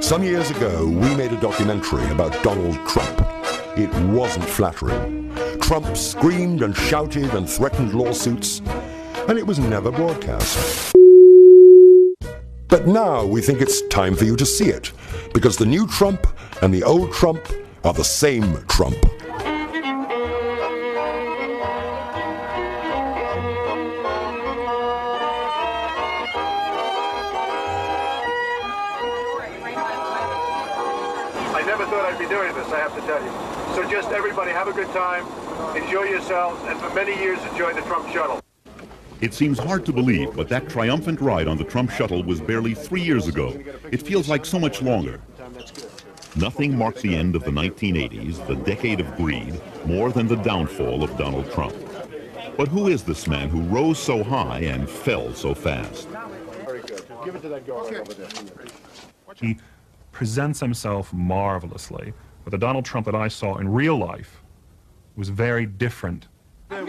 Some years ago, we made a documentary about Donald Trump. It wasn't flattering. Trump screamed and shouted and threatened lawsuits, and it was never broadcast. But now we think it's time for you to see it, because the new Trump and the old Trump are the same Trump. I never thought I'd be doing this, I have to tell you. So just everybody have a good time, enjoy yourselves, and for many years enjoy the Trump shuttle. It seems hard to believe, but that triumphant ride on the Trump shuttle was barely 3 years ago. It feels like so much longer. Nothing marked the end of the 1980s, the decade of greed, more than the downfall of Donald Trump. But who is this man who rose so high and fell so fast? Very good. Give it to that guy over there. He presents himself marvelously. But the Donald Trump that I saw in real life was very different. I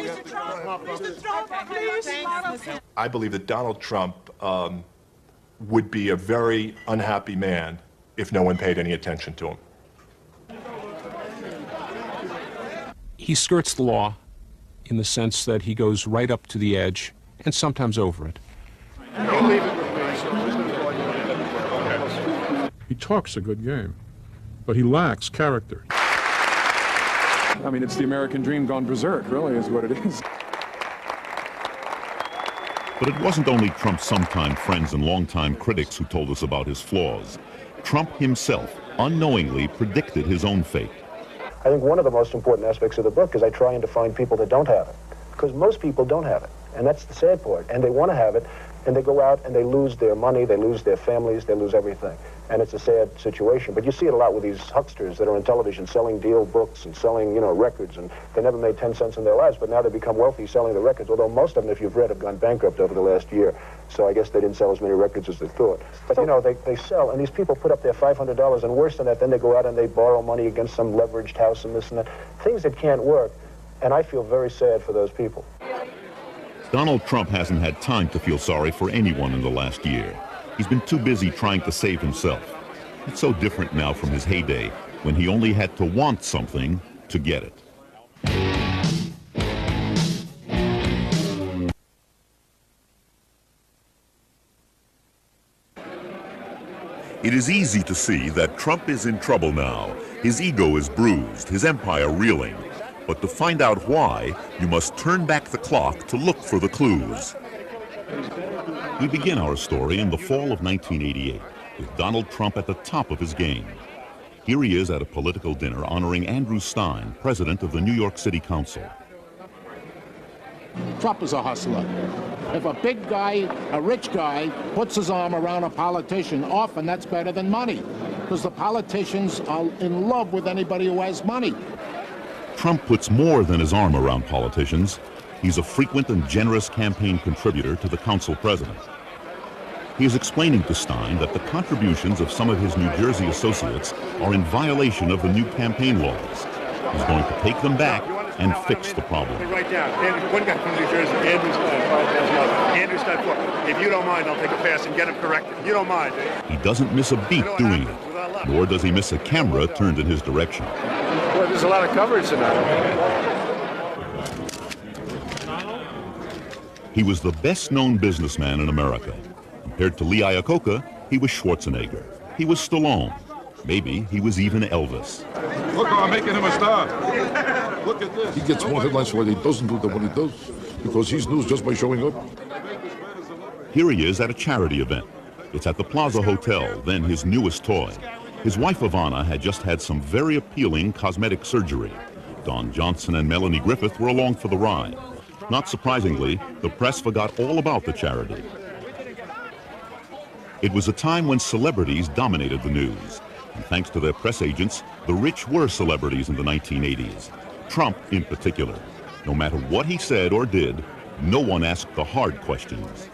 believe that Donald Trump would be a very unhappy man if no one paid any attention to him. He skirts the law in the sense that he goes right up to the edge and sometimes over it. He talks a good game, but he lacks character. I mean, it's the American dream gone berserk, really, is what it is. But it wasn't only Trump's sometime friends and longtime critics who told us about his flaws. Trump himself unknowingly predicted his own fate. I think one of the most important aspects of the book is I try to find people that don't have it, because most people don't have it, and that's the sad part, and they want to have it, and they go out and they lose their money, they lose their families, they lose everything. And it's a sad situation. But you see it a lot with these hucksters that are on television selling deal books and selling, records, and they never made 10 cents in their lives, but now they become wealthy selling the records, although most of them, if you've read, have gone bankrupt over the last year. So I guess they didn't sell as many records as they thought. But, they sell, and these people put up their $500, and worse than that, then they go out and they borrow money against some leveraged house and this and that. Things that can't work, and I feel very sad for those people. Donald Trump hasn't had time to feel sorry for anyone in the last year. He's been too busy trying to save himself. It's so different now from his heyday, when he only had to want something to get it. It is easy to see that Trump is in trouble now. His ego is bruised, his empire reeling. But to find out why, you must turn back the clock to look for the clues. We begin our story in the fall of 1988, with Donald Trump at the top of his game. Here he is at a political dinner honoring Andrew Stein, president of the New York City Council. Trump is a hustler. If a big guy, a rich guy, puts his arm around a politician, often that's better than money, because the politicians are in love with anybody who has money. Trump puts more than his arm around politicians. He's a frequent and generous campaign contributor to the council president. He is explaining to Stein that the contributions of some of his New Jersey associates are in violation of the new campaign laws. He's going to take them back and fix the problem. Write down, one guy from New Jersey, Andrew Stein, $5,000. Andrew Stein, $4. If you don't mind, I'll take a pass and get him corrected. You don't mind, eh? He doesn't miss a beat doing it, nor does he miss a camera turned in his direction. Well, there's a lot of coverage tonight. He was the best-known businessman in America. Compared to Lee Iacocca, he was Schwarzenegger. He was Stallone. Maybe he was even Elvis. Look, I'm making him a star. Look at this. He gets more headlines for what he doesn't do than what he does, because he's news just by showing up. Here he is at a charity event. It's at the Plaza Hotel, then his newest toy. His wife, Ivana, had just had some very appealing cosmetic surgery. Don Johnson and Melanie Griffith were along for the ride. Not surprisingly, the press forgot all about the charity. It was a time when celebrities dominated the news. And thanks to their press agents, the rich were celebrities in the 1980s. Trump in particular. No matter what he said or did, no one asked the hard questions.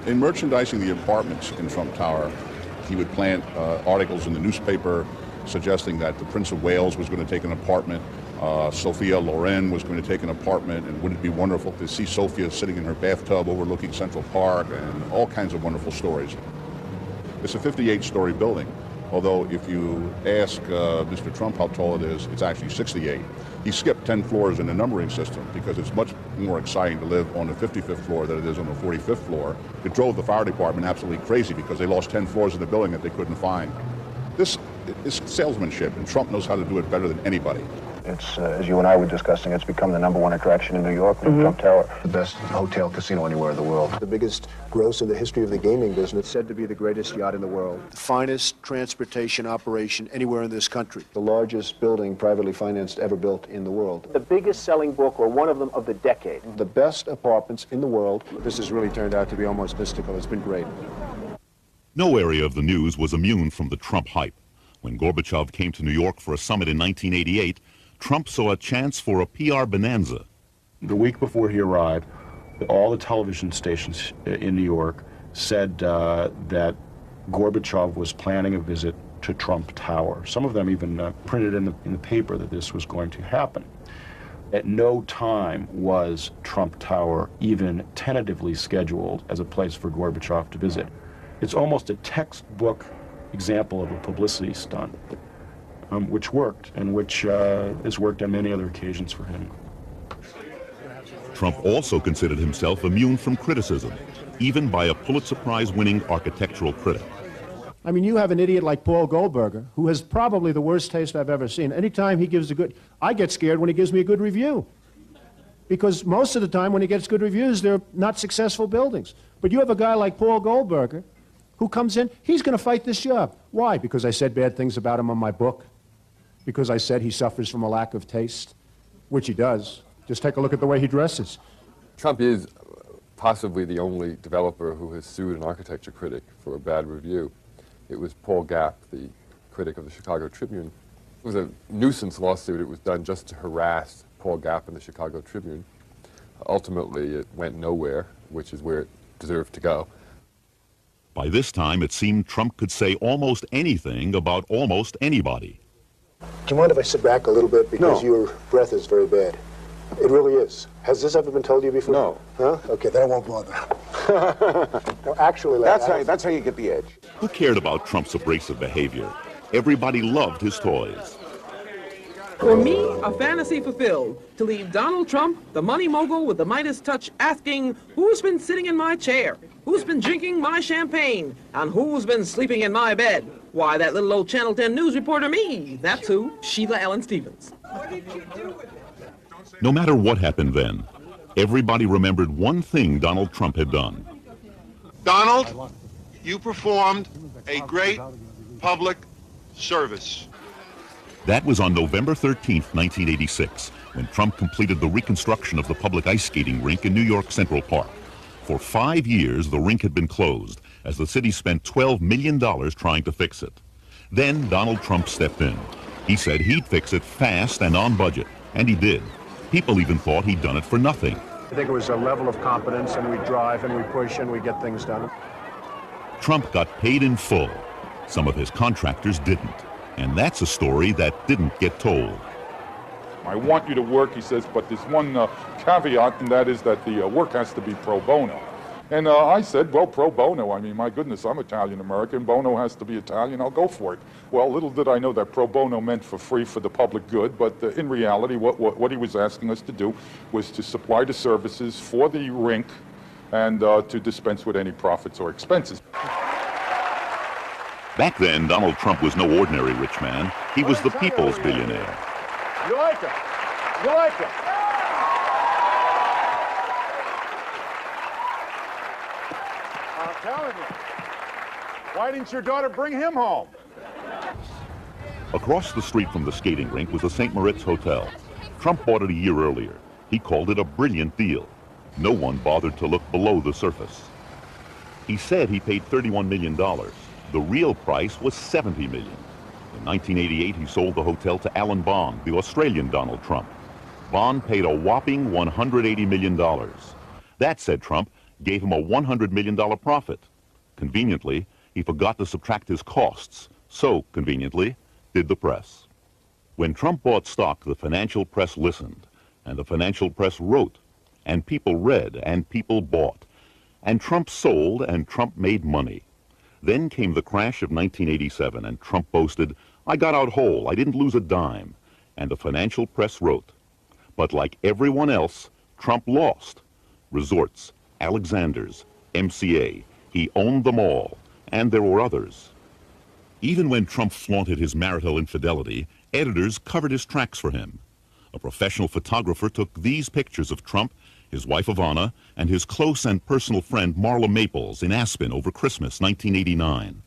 In merchandising the apartments in Trump Tower, he would plant articles in the newspaper suggesting that the Prince of Wales was going to take an apartment, Sophia Loren was going to take an apartment, and wouldn't it be wonderful to see Sophia sitting in her bathtub overlooking Central Park, and all kinds of wonderful stories. It's a 58-story building. Although if you ask Mr. Trump how tall it is, it's actually 68. He skipped 10 floors in the numbering system because it's much more exciting to live on the 55th floor than it is on the 45th floor. It drove the fire department absolutely crazy because they lost 10 floors in the building that they couldn't find. This is salesmanship, and Trump knows how to do it better than anybody. It's, as you and I were discussing, it's become the #1 attraction in New York, the Trump Tower. The best hotel casino anywhere in the world. The biggest gross in the history of the gaming business. Said to be the greatest yacht in the world. The finest transportation operation anywhere in this country. The largest building privately financed ever built in the world. The biggest selling book, or one of them, of the decade. The best apartments in the world. This has really turned out to be almost mystical. It's been great. No area of the news was immune from the Trump hype. When Gorbachev came to New York for a summit in 1988, Trump saw a chance for a PR bonanza. The week before he arrived, all the television stations in New York said that Gorbachev was planning a visit to Trump Tower. Some of them even printed in the paper that this was going to happen. At no time was Trump Tower even tentatively scheduled as a place for Gorbachev to visit. It's almost a textbook example of a publicity stunt. Which worked, and which has worked on many other occasions for him. Trump also considered himself immune from criticism, even by a Pulitzer Prize-winning architectural critic. I mean, you have an idiot like Paul Goldberger, who has probably the worst taste I've ever seen. Anytime he gives I get scared when he gives me a good review. Because most of the time when he gets good reviews, they're not successful buildings. But you have a guy like Paul Goldberger, who comes in, he's going to fight this job. Why? Because I said bad things about him on my book? Because I said he suffers from a lack of taste, which he does. Just take a look at the way he dresses. Trump is possibly the only developer who has sued an architecture critic for a bad review. It was Paul Gapp, the critic of the Chicago Tribune. It was a nuisance lawsuit. It was done just to harass Paul Gapp in the Chicago Tribune. Ultimately, it went nowhere, which is where it deserved to go. By this time, it seemed Trump could say almost anything about almost anybody. Do you mind if I sit back a little bit? Because your breath is very bad. It really is. Has this ever been told you before? No. Huh? Okay, then I won't bother. No, actually, that's how you get the edge. Who cared about Trump's abrasive behavior? Everybody loved his toys. For me, a fantasy fulfilled, to leave Donald Trump, the money mogul with the Midas touch, asking, who's been sitting in my chair? Who's been drinking my champagne? And who's been sleeping in my bed? Why, that little old Channel 10 news reporter me. That's who, Sheila Ellen Stevens. No matter what happened then, everybody remembered one thing Donald Trump had done. Donald, you performed a great public service. That was on November 13th, 1986, when Trump completed the reconstruction of the public ice skating rink in New York Central Park. For 5 years, the rink had been closed, as the city spent $12 million trying to fix it. Then Donald Trump stepped in. He said he'd fix it fast and on budget, and he did. People even thought he'd done it for nothing. I think it was a level of competence, and we drive and we push and we get things done. Trump got paid in full. Some of his contractors didn't. And that's a story that didn't get told. I want you to work, he says, but there's one caveat, and that is that the work has to be pro bono. And I said, well, pro bono, I mean, my goodness, I'm Italian-American. Bono has to be Italian, I'll go for it. Well, little did I know that pro bono meant for free for the public good, but in reality, what he was asking us to do was to supply the services for the rink and to dispense with any profits or expenses. Back then, Donald Trump was no ordinary rich man. He was the people's billionaire. You like it? You like it? I'm telling you. Why didn't your daughter bring him home? Across the street from the skating rink was the St. Moritz Hotel. Trump bought it a year earlier. He called it a brilliant deal. No one bothered to look below the surface. He said he paid $31 million. The real price was $70 million. In 1988, he sold the hotel to Alan Bond, the Australian Donald Trump. Bond paid a whopping $180 million. That, said Trump, gave him a $100 million profit. Conveniently, he forgot to subtract his costs. So, conveniently, did the press. When Trump bought stock, the financial press listened, and the financial press wrote, and people read, and people bought. And Trump sold, and Trump made money. Then came the crash of 1987, and Trump boasted, "I got out whole, I didn't lose a dime." And the financial press wrote, but like everyone else, Trump lost. Resorts, Alexander's, MCA, he owned them all, and there were others. Even when Trump flaunted his marital infidelity, editors covered his tracks for him. A professional photographer took these pictures of Trump, his wife Ivana, and his close and personal friend Marla Maples in Aspen over Christmas 1989.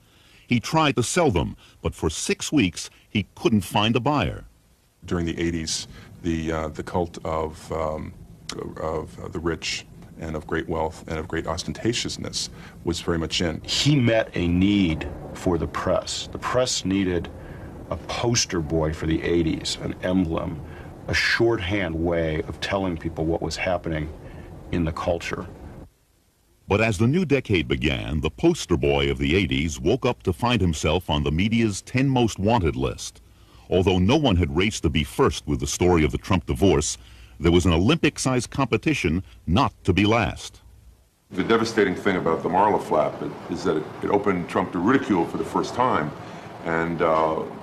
He tried to sell them, but for 6 weeks he couldn't find a buyer. During the 80s, the cult of the rich and of great wealth and of great ostentatiousness was very much in. He met a need for the press. The press needed a poster boy for the 80s, an emblem, a shorthand way of telling people what was happening in the culture. But as the new decade began, the poster boy of the 80s woke up to find himself on the media's 10 most wanted list. Although no one had raced to be first with the story of the Trump divorce, there was an Olympic-sized competition not to be last. The devastating thing about the Marla flap is that it opened Trump to ridicule for the first time. And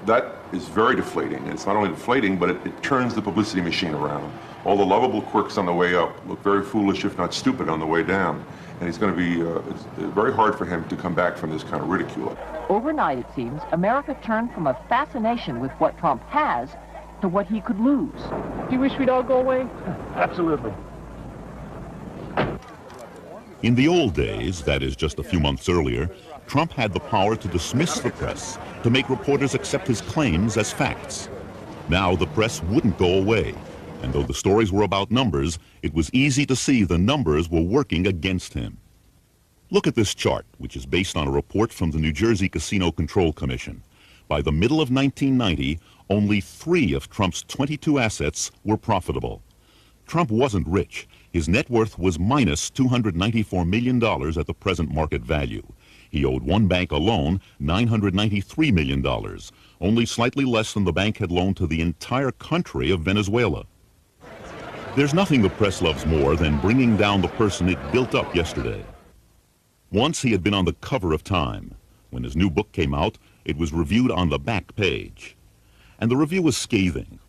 that is very deflating. And it's not only deflating, but it turns the publicity machine around. All the lovable quirks on the way up look very foolish, if not stupid, on the way down. And it's going to be it's very hard for him to come back from this kind of ridicule. Overnight, it seems, America turned from a fascination with what Trump has to what he could lose. Do you wish we'd all go away? Absolutely. In the old days, that is just a few months earlier, Trump had the power to dismiss the press, to make reporters accept his claims as facts. Now the press wouldn't go away, and though the stories were about numbers, it was easy to see the numbers were working against him. Look at this chart, which is based on a report from the New Jersey Casino Control Commission. By the middle of 1990, only 3 of Trump's 22 assets were profitable. Trump wasn't rich. His net worth was minus $294 million at the present market value. He owed one bank alone $993 million, only slightly less than the bank had loaned to the entire country of Venezuela. There's nothing the press loves more than bringing down the person it built up yesterday. Once he had been on the cover of Time. When his new book came out, it was reviewed on the back page. And the review was scathing.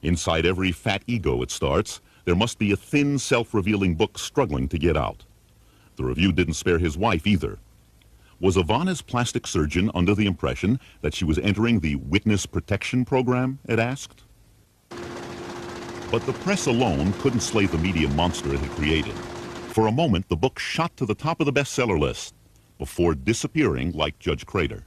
Inside every fat ego, it starts, there must be a thin, self-revealing book struggling to get out. The review didn't spare his wife either. Was Ivana's plastic surgeon under the impression that she was entering the witness protection program, it asked? But the press alone couldn't slay the media monster it had created. For a moment, the book shot to the top of the bestseller list, before disappearing like Judge Crater.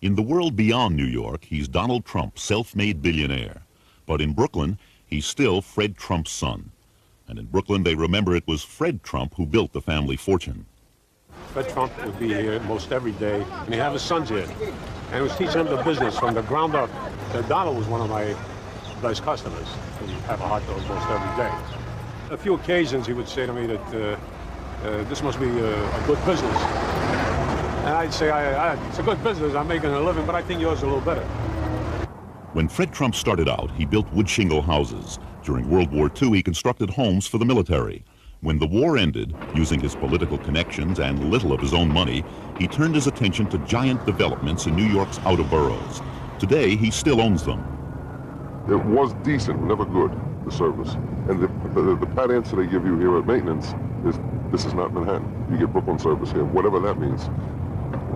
In the world beyond New York, he's Donald Trump, self-made billionaire. But in Brooklyn, he's still Fred Trump's son. And in Brooklyn, they remember it was Fred Trump who built the family fortune. Fred Trump would be here most every day, and he'd have his sons here. And he was teaching them the business from the ground up. Donald was one of my best customers. He'd have a hot dog most every day. A few occasions he would say to me that this must be a good business. And I'd say, it's a good business, I'm making a living, but I think yours is a little better. When Fred Trump started out, he built wood shingle houses. During World War II, he constructed homes for the military. When the war ended, using his political connections and little of his own money, he turned his attention to giant developments in New York's outer boroughs. Today, he still owns them. It was decent, never good, the service. And the pat answer they give you here at maintenance is, this is not Manhattan. You get Brooklyn service here, whatever that means.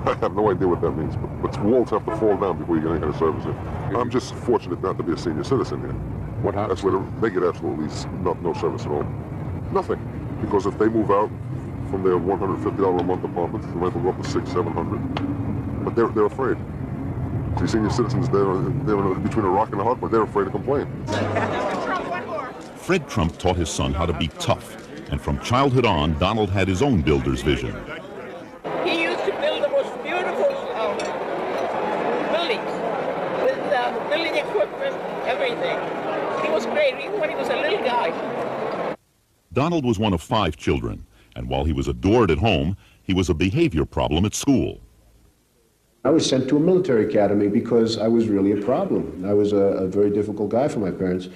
I have no idea what that means, but walls have to fall down before you get any kind of service here. I'm just fortunate not to be a senior citizen here. What happens? That's where they get absolutely no service at all. Nothing. Because if they move out from their $150 a month apartments, the rent will go up to $600, $700. But they're afraid. See, senior citizens, they're between a rock and a hard place. They're afraid to complain. Fred Trump taught his son how to be tough. And from childhood on, Donald had his own builder's vision. He used to build the most beautiful buildings with building equipment, everything. He was great, even when he was a little guy. Donald was one of 5 children, and while he was adored at home, he was a behavior problem at school. I was sent to a military academy because I was really a problem. I was a very difficult guy for my parents.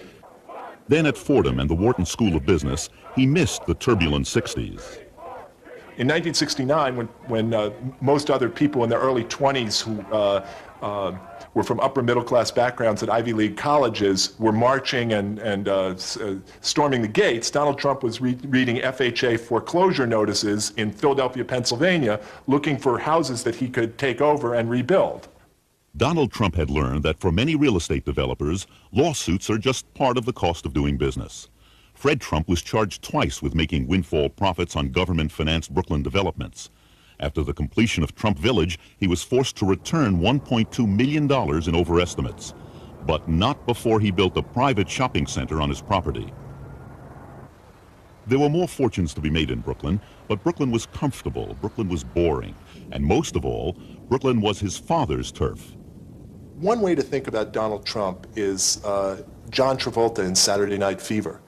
Then at Fordham and the Wharton School of Business, he missed the turbulent 60s. In 1969, when most other people in their early 20s who were from upper middle class backgrounds at Ivy League colleges were marching and storming the gates, Donald Trump was reading FHA foreclosure notices in Philadelphia, Pennsylvania, looking for houses that he could take over and rebuild. Donald Trump had learned that for many real estate developers, lawsuits are just part of the cost of doing business. Fred Trump was charged twice with making windfall profits on government-financed Brooklyn developments. After the completion of Trump Village, he was forced to return $1.2 million in overestimates, but not before he built a private shopping center on his property. There were more fortunes to be made in Brooklyn, but Brooklyn was comfortable, Brooklyn was boring, and most of all, Brooklyn was his father's turf. One way to think about Donald Trump is John Travolta in Saturday Night Fever.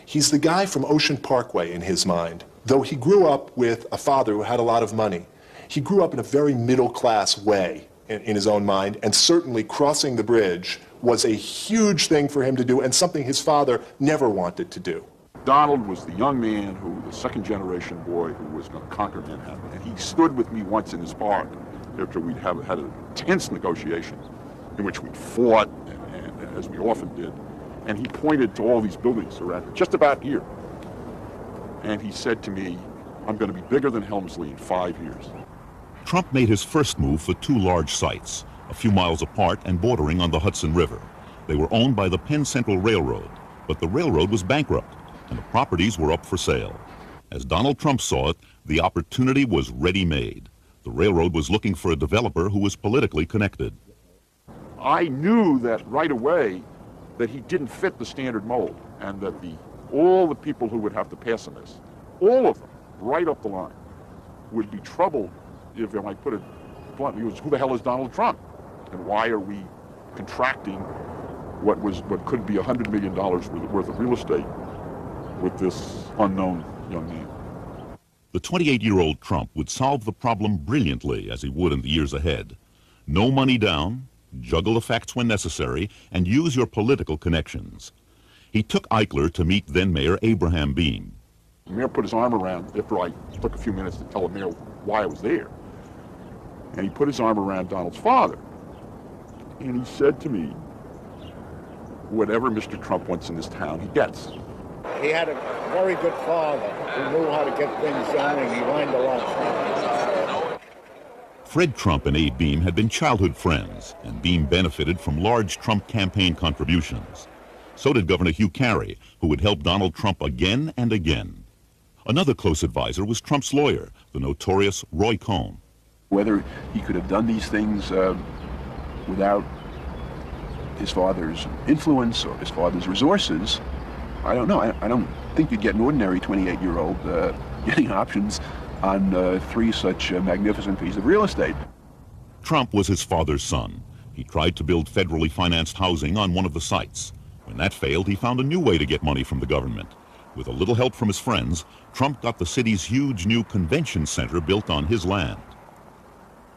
He's the guy from Ocean Parkway in his mind. Though he grew up with a father who had a lot of money, he grew up in a very middle-class way in his own mind, and certainly crossing the bridge was a huge thing for him to do and something his father never wanted to do. Donald was the young man who, the second-generation boy who was going to conquer Manhattan, and he stood with me once in his park after we'd had an intense negotiation in which we'd fought, and as we often did, and he pointed to all these buildings around, just about here. And he said to me, I'm going to be bigger than Helmsley in 5 years. Trump made his first move for two large sites, a few miles apart and bordering on the Hudson River. They were owned by the Penn Central Railroad, but the railroad was bankrupt, and the properties were up for sale. As Donald Trump saw it, the opportunity was ready-made. The railroad was looking for a developer who was politically connected. I knew that right away that he didn't fit the standard mold, and that all the people who would have to pass on this, all of them, right up the line, would be troubled if, I might put it bluntly, who the hell is Donald Trump? And why are we contracting what could be $100 million worth of real estate with this unknown young man? The 28-year-old Trump would solve the problem brilliantly, as he would in the years ahead. No money down, juggle the facts when necessary, and use your political connections. He took Eichler to meet then-Mayor Abraham Beame. The mayor put his arm around, after I took a few minutes to tell the mayor why I was there, and he put his arm around Donald's father, and he said to me, whatever Mr. Trump wants in this town, he gets. He had a very good father who knew how to get things done, and he learned a lot from him. Fred Trump and Abe Beame had been childhood friends, and Beame benefited from large Trump campaign contributions. So did Governor Hugh Carey, who would help Donald Trump again and again. Another close advisor was Trump's lawyer, the notorious Roy Cohn. Whether he could have done these things without his father's influence or his father's resources, I don't know. I don't think you'd get an ordinary 28-year-old getting options on three such magnificent pieces of real estate. Trump was his father's son. He tried to build federally financed housing on one of the sites. When that failed, he found a new way to get money from the government. With a little help from his friends, Trump got the city's huge new convention center built on his land.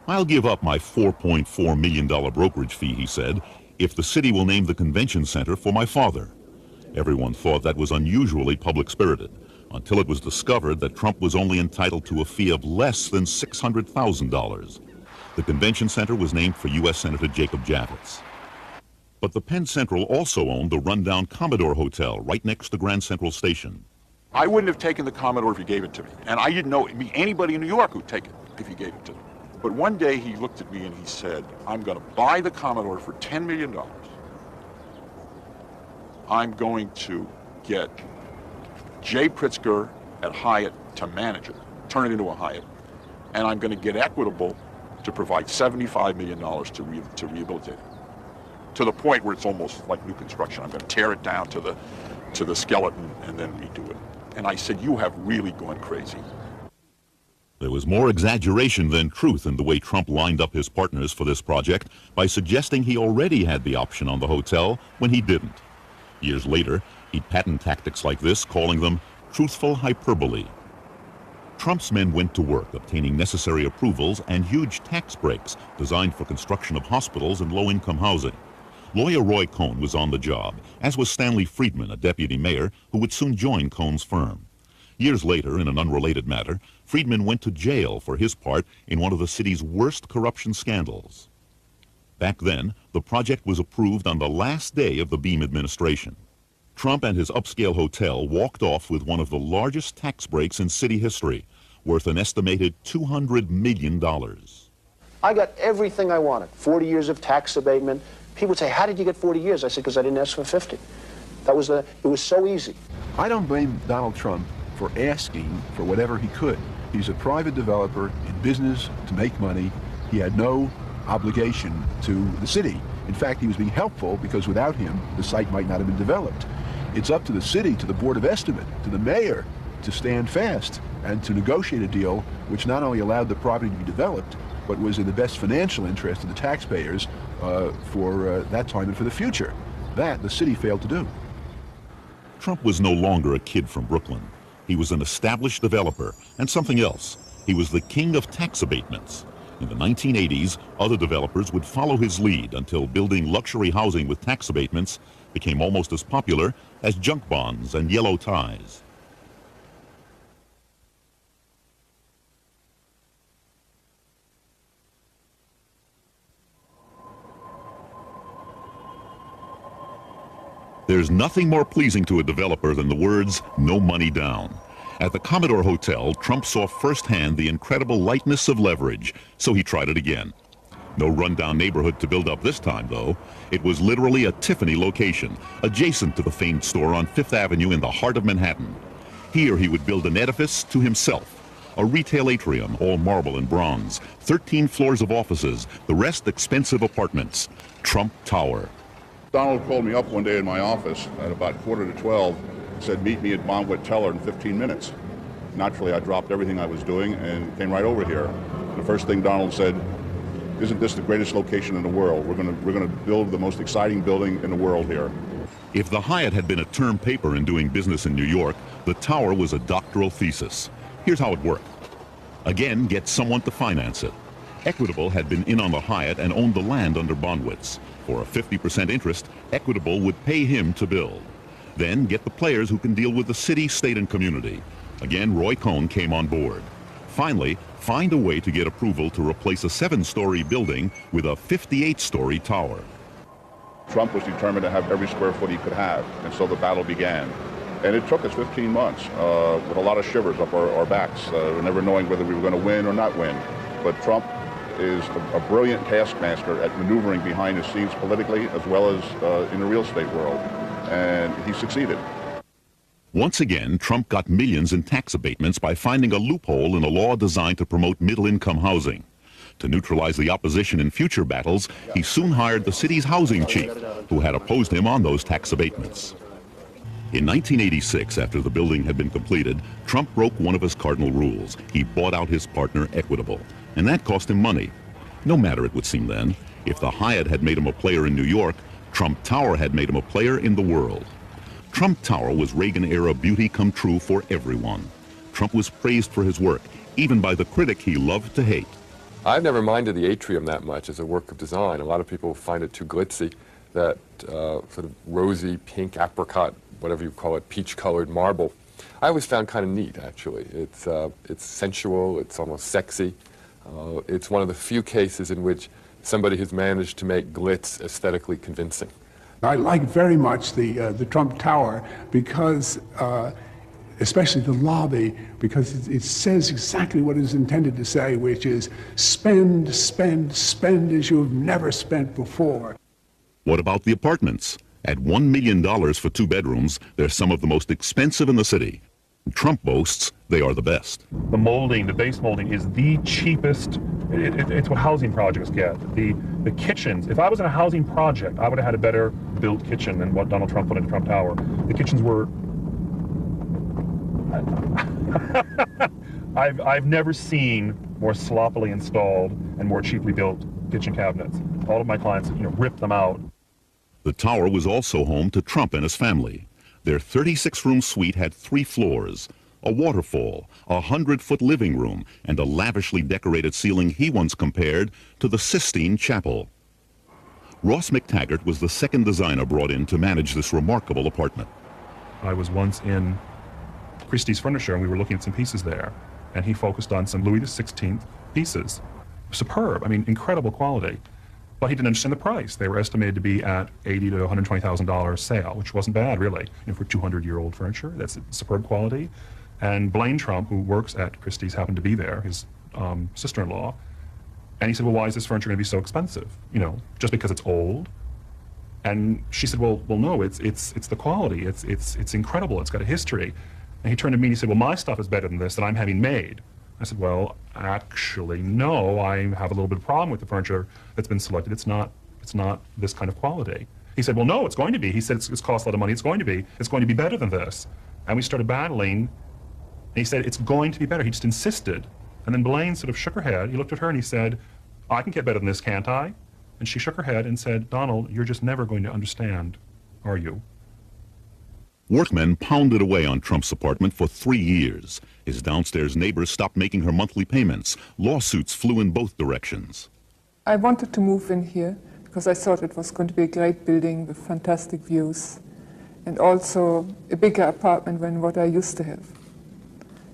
I'll give up my $4.4 million brokerage fee, he said, if the city will name the convention center for my father. Everyone thought that was unusually public-spirited, until it was discovered that Trump was only entitled to a fee of less than $600,000. The convention center was named for U.S. Senator Jacob Javits. But the Penn Central also owned the rundown Commodore Hotel right next to Grand Central Station. I wouldn't have taken the Commodore if you gave it to me. And I didn't know anybody in New York who'd take it if you gave it to me. But one day he looked at me and he said, I'm going to buy the Commodore for $10 million. I'm going to get Jay Pritzker at Hyatt to manage it, turn it into a Hyatt. And I'm going to get Equitable to provide $75 million to rehabilitate it, to the point where it's almost like new construction. I'm going to tear it down to the skeleton and then redo it. And I said, you have really gone crazy. There was more exaggeration than truth in the way Trump lined up his partners for this project by suggesting he already had the option on the hotel when he didn't. Years later, he'd patent tactics like this, calling them truthful hyperbole. Trump's men went to work obtaining necessary approvals and huge tax breaks designed for construction of hospitals and low-income housing. Lawyer Roy Cohn was on the job, as was Stanley Friedman, a deputy mayor who would soon join Cohn's firm. Years later, in an unrelated matter, Friedman went to jail for his part in one of the city's worst corruption scandals. Back then, the project was approved on the last day of the Beam administration. Trump and his upscale hotel walked off with one of the largest tax breaks in city history, worth an estimated $200 million. I got everything I wanted. 40 years of tax abatement. People would say, how did you get 40 years? I said, because I didn't ask for 50. It was so easy. I don't blame Donald Trump for asking for whatever he could. He's a private developer in business to make money. He had no obligation to the city. In fact, he was being helpful because without him, the site might not have been developed. It's up to the city, to the Board of Estimate, to the mayor to stand fast and to negotiate a deal which not only allowed the property to be developed, but was in the best financial interest of the taxpayers for that time and for the future. That the city failed to do. Trump was no longer a kid from Brooklyn. He was an established developer and something else. He was the king of tax abatements. In the 1980s, other developers would follow his lead until building luxury housing with tax abatements became almost as popular as junk bonds and yellow ties. There's nothing more pleasing to a developer than the words, "no money down." At the Commodore Hotel, Trump saw firsthand the incredible lightness of leverage, so he tried it again. No rundown neighborhood to build up this time, though. It was literally a Tiffany location, adjacent to the famed store on Fifth Avenue in the heart of Manhattan. Here he would build an edifice to himself, a retail atrium, all marble and bronze, 13 floors of offices, the rest expensive apartments. Trump Tower. Donald called me up one day in my office at about 11:45, said, meet me at Bonwit Teller in 15 minutes. Naturally, I dropped everything I was doing and came right over here. The first thing Donald said, isn't this the greatest location in the world? We're going to build the most exciting building in the world here. If the Hyatt had been a term paper in doing business in New York, the Tower was a doctoral thesis. Here's how it worked. Again, get someone to finance it. Equitable had been in on the Hyatt and owned the land under Bonwitz. For a 50% interest, Equitable would pay him to build. Then get the players who can deal with the city, state, and community. Again, Roy Cohn came on board. Finally, find a way to get approval to replace a 7-story building with a 58-story tower. Trump was determined to have every square foot he could have, and so the battle began. And it took us 15 months with a lot of shivers up our backs, never knowing whether we were going to win or not win. But Trump is a brilliant taskmaster at maneuvering behind the scenes politically as well as in the real estate world, and he succeeded. Once again, Trump got millions in tax abatements by finding a loophole in a law designed to promote middle-income housing. To neutralize the opposition in future battles, he soon hired the city's housing chief, who had opposed him on those tax abatements. In 1986, after the building had been completed, Trump broke one of his cardinal rules. He bought out his partner, Equitable, and that cost him money. No matter, it would seem then. If the Hyatt had made him a player in New York, Trump Tower had made him a player in the world. Trump Tower was Reagan-era beauty come true for everyone. Trump was praised for his work, even by the critic he loved to hate. I've never minded the atrium that much as a work of design. A lot of people find it too glitzy, that sort of rosy, pink, apricot, whatever you call it, peach-colored marble. I always found kind of neat, actually. It's sensual, it's almost sexy. It's one of the few cases in which somebody has managed to make glitz aesthetically convincing. I like very much the Trump Tower because, especially the lobby, because it says exactly what it's intended to say, which is spend, spend, spend as you've never spent before. What about the apartments? At $1 million for 2 bedrooms, they're some of the most expensive in the city. Trump boasts they are the best. The molding, the base molding, is the cheapest. It's what housing projects get. The kitchens, if I was in a housing project, I would have had a better built kitchen than what Donald Trump put into Trump Tower. The kitchens were... I've never seen more sloppily installed and more cheaply built kitchen cabinets. All of my clients, ripped them out. The tower was also home to Trump and his family. Their 36-room suite had 3 floors, a waterfall, a 100-foot living room, and a lavishly decorated ceiling he once compared to the Sistine Chapel. Ross McTaggart was the second designer brought in to manage this remarkable apartment. I was once in Christie's Furniture and we were looking at some pieces there, and he focused on some Louis XVI pieces. Superb, I mean, incredible quality. But he didn't understand the price. They were estimated to be at $80,000 to $120,000 sale, which wasn't bad, really. You know, for 200-year-old furniture, that's superb quality. And Blaine Trump, who works at Christie's, happened to be there, his sister-in-law. And he said, well, why is this furniture going to be so expensive? You know, just because it's old? And she said, well, no, it's the quality. It's incredible. It's got a history. And he turned to me and he said, well, my stuff is better than this that I'm having made. I said, well, actually, no, I have a little bit of problem with the furniture that's been selected. It's not this kind of quality. He said, well, no, it's going to be. He said, it's cost a lot of money. It's going to be better than this. And we started battling. And he said, it's going to be better. He just insisted. And then Blaine sort of shook her head. He looked at her and he said, I can get better than this, can't I? And she shook her head and said, Donald, you're just never going to understand, are you? Workmen pounded away on Trump's apartment for 3 years. His downstairs neighbors stopped making her monthly payments. Lawsuits flew in both directions. I wanted to move in here because I thought it was going to be a great building with fantastic views and also a bigger apartment than what I used to have.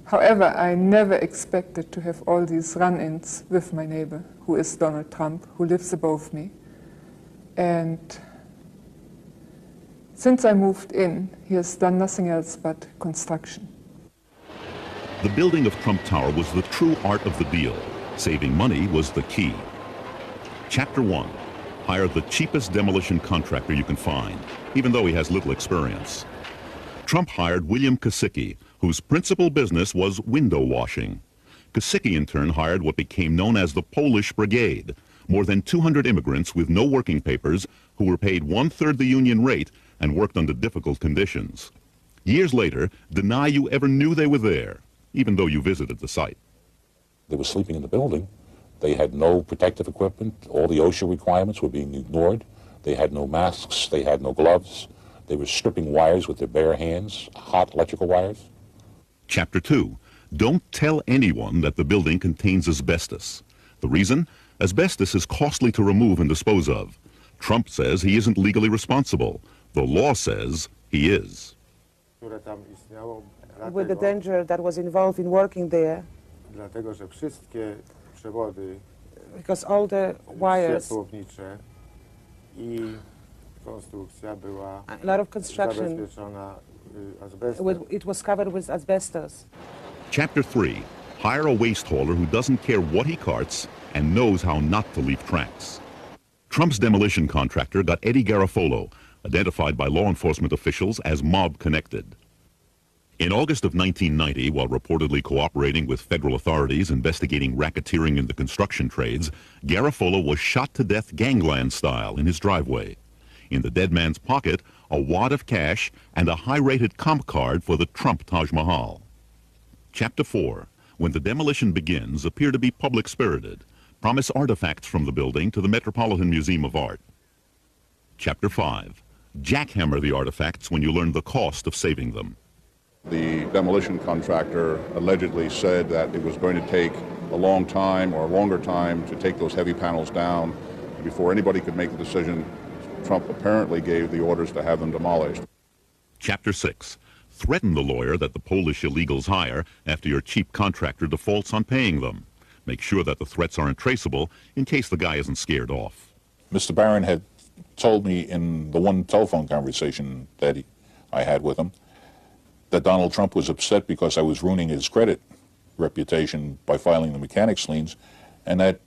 However, I never expected to have all these run-ins with my neighbor, who is Donald Trump, who lives above me. And since I moved in, he has done nothing else but construction. The building of Trump Tower was the true art of the deal. Saving money was the key. Chapter 1. Hire the cheapest demolition contractor you can find, even though he has little experience. Trump hired William Kosicki, whose principal business was window washing. Kosicki in turn hired what became known as the Polish Brigade, more than 200 immigrants with no working papers who were paid 1/3 the union rate and worked under difficult conditions. Years later, deny you ever knew they were there, even though you visited the site. They were sleeping in the building. They had no protective equipment. All the OSHA requirements were being ignored. They had no masks. They had no gloves. They were stripping wires with their bare hands, hot electrical wires. Chapter 2. Don't tell anyone that the building contains asbestos. The reason? Asbestos is costly to remove and dispose of. Trump says he isn't legally responsible. The law says he is. With the danger that was involved in working there, because all the wires, a lot of construction, it was covered with asbestos. Chapter 3. Hire a waste hauler who doesn't care what he carts and knows how not to leave tracks. Trump's demolition contractor got Eddie Garofalo, identified by law enforcement officials as mob-connected. In August of 1990, while reportedly cooperating with federal authorities investigating racketeering in the construction trades, Garofalo was shot to death gangland style in his driveway. In the dead man's pocket, a wad of cash and a high-rated comp card for the Trump Taj Mahal. Chapter 4. When the demolition begins, appear to be public-spirited. Promise artifacts from the building to the Metropolitan Museum of Art. Chapter 5. Jackhammer the artifacts when you learn the cost of saving them. The demolition contractor allegedly said that it was going to take a long time or a longer time to take those heavy panels down. Before anybody could make the decision, Trump apparently gave the orders to have them demolished. Chapter 6. Threaten the lawyer that the Polish illegals hire after your cheap contractor defaults on paying them. Make sure that the threats aren't traceable in case the guy isn't scared off. Mr. Barron had told me in the one telephone conversation that I had with him that Donald Trump was upset because I was ruining his credit reputation by filing the mechanics liens, and that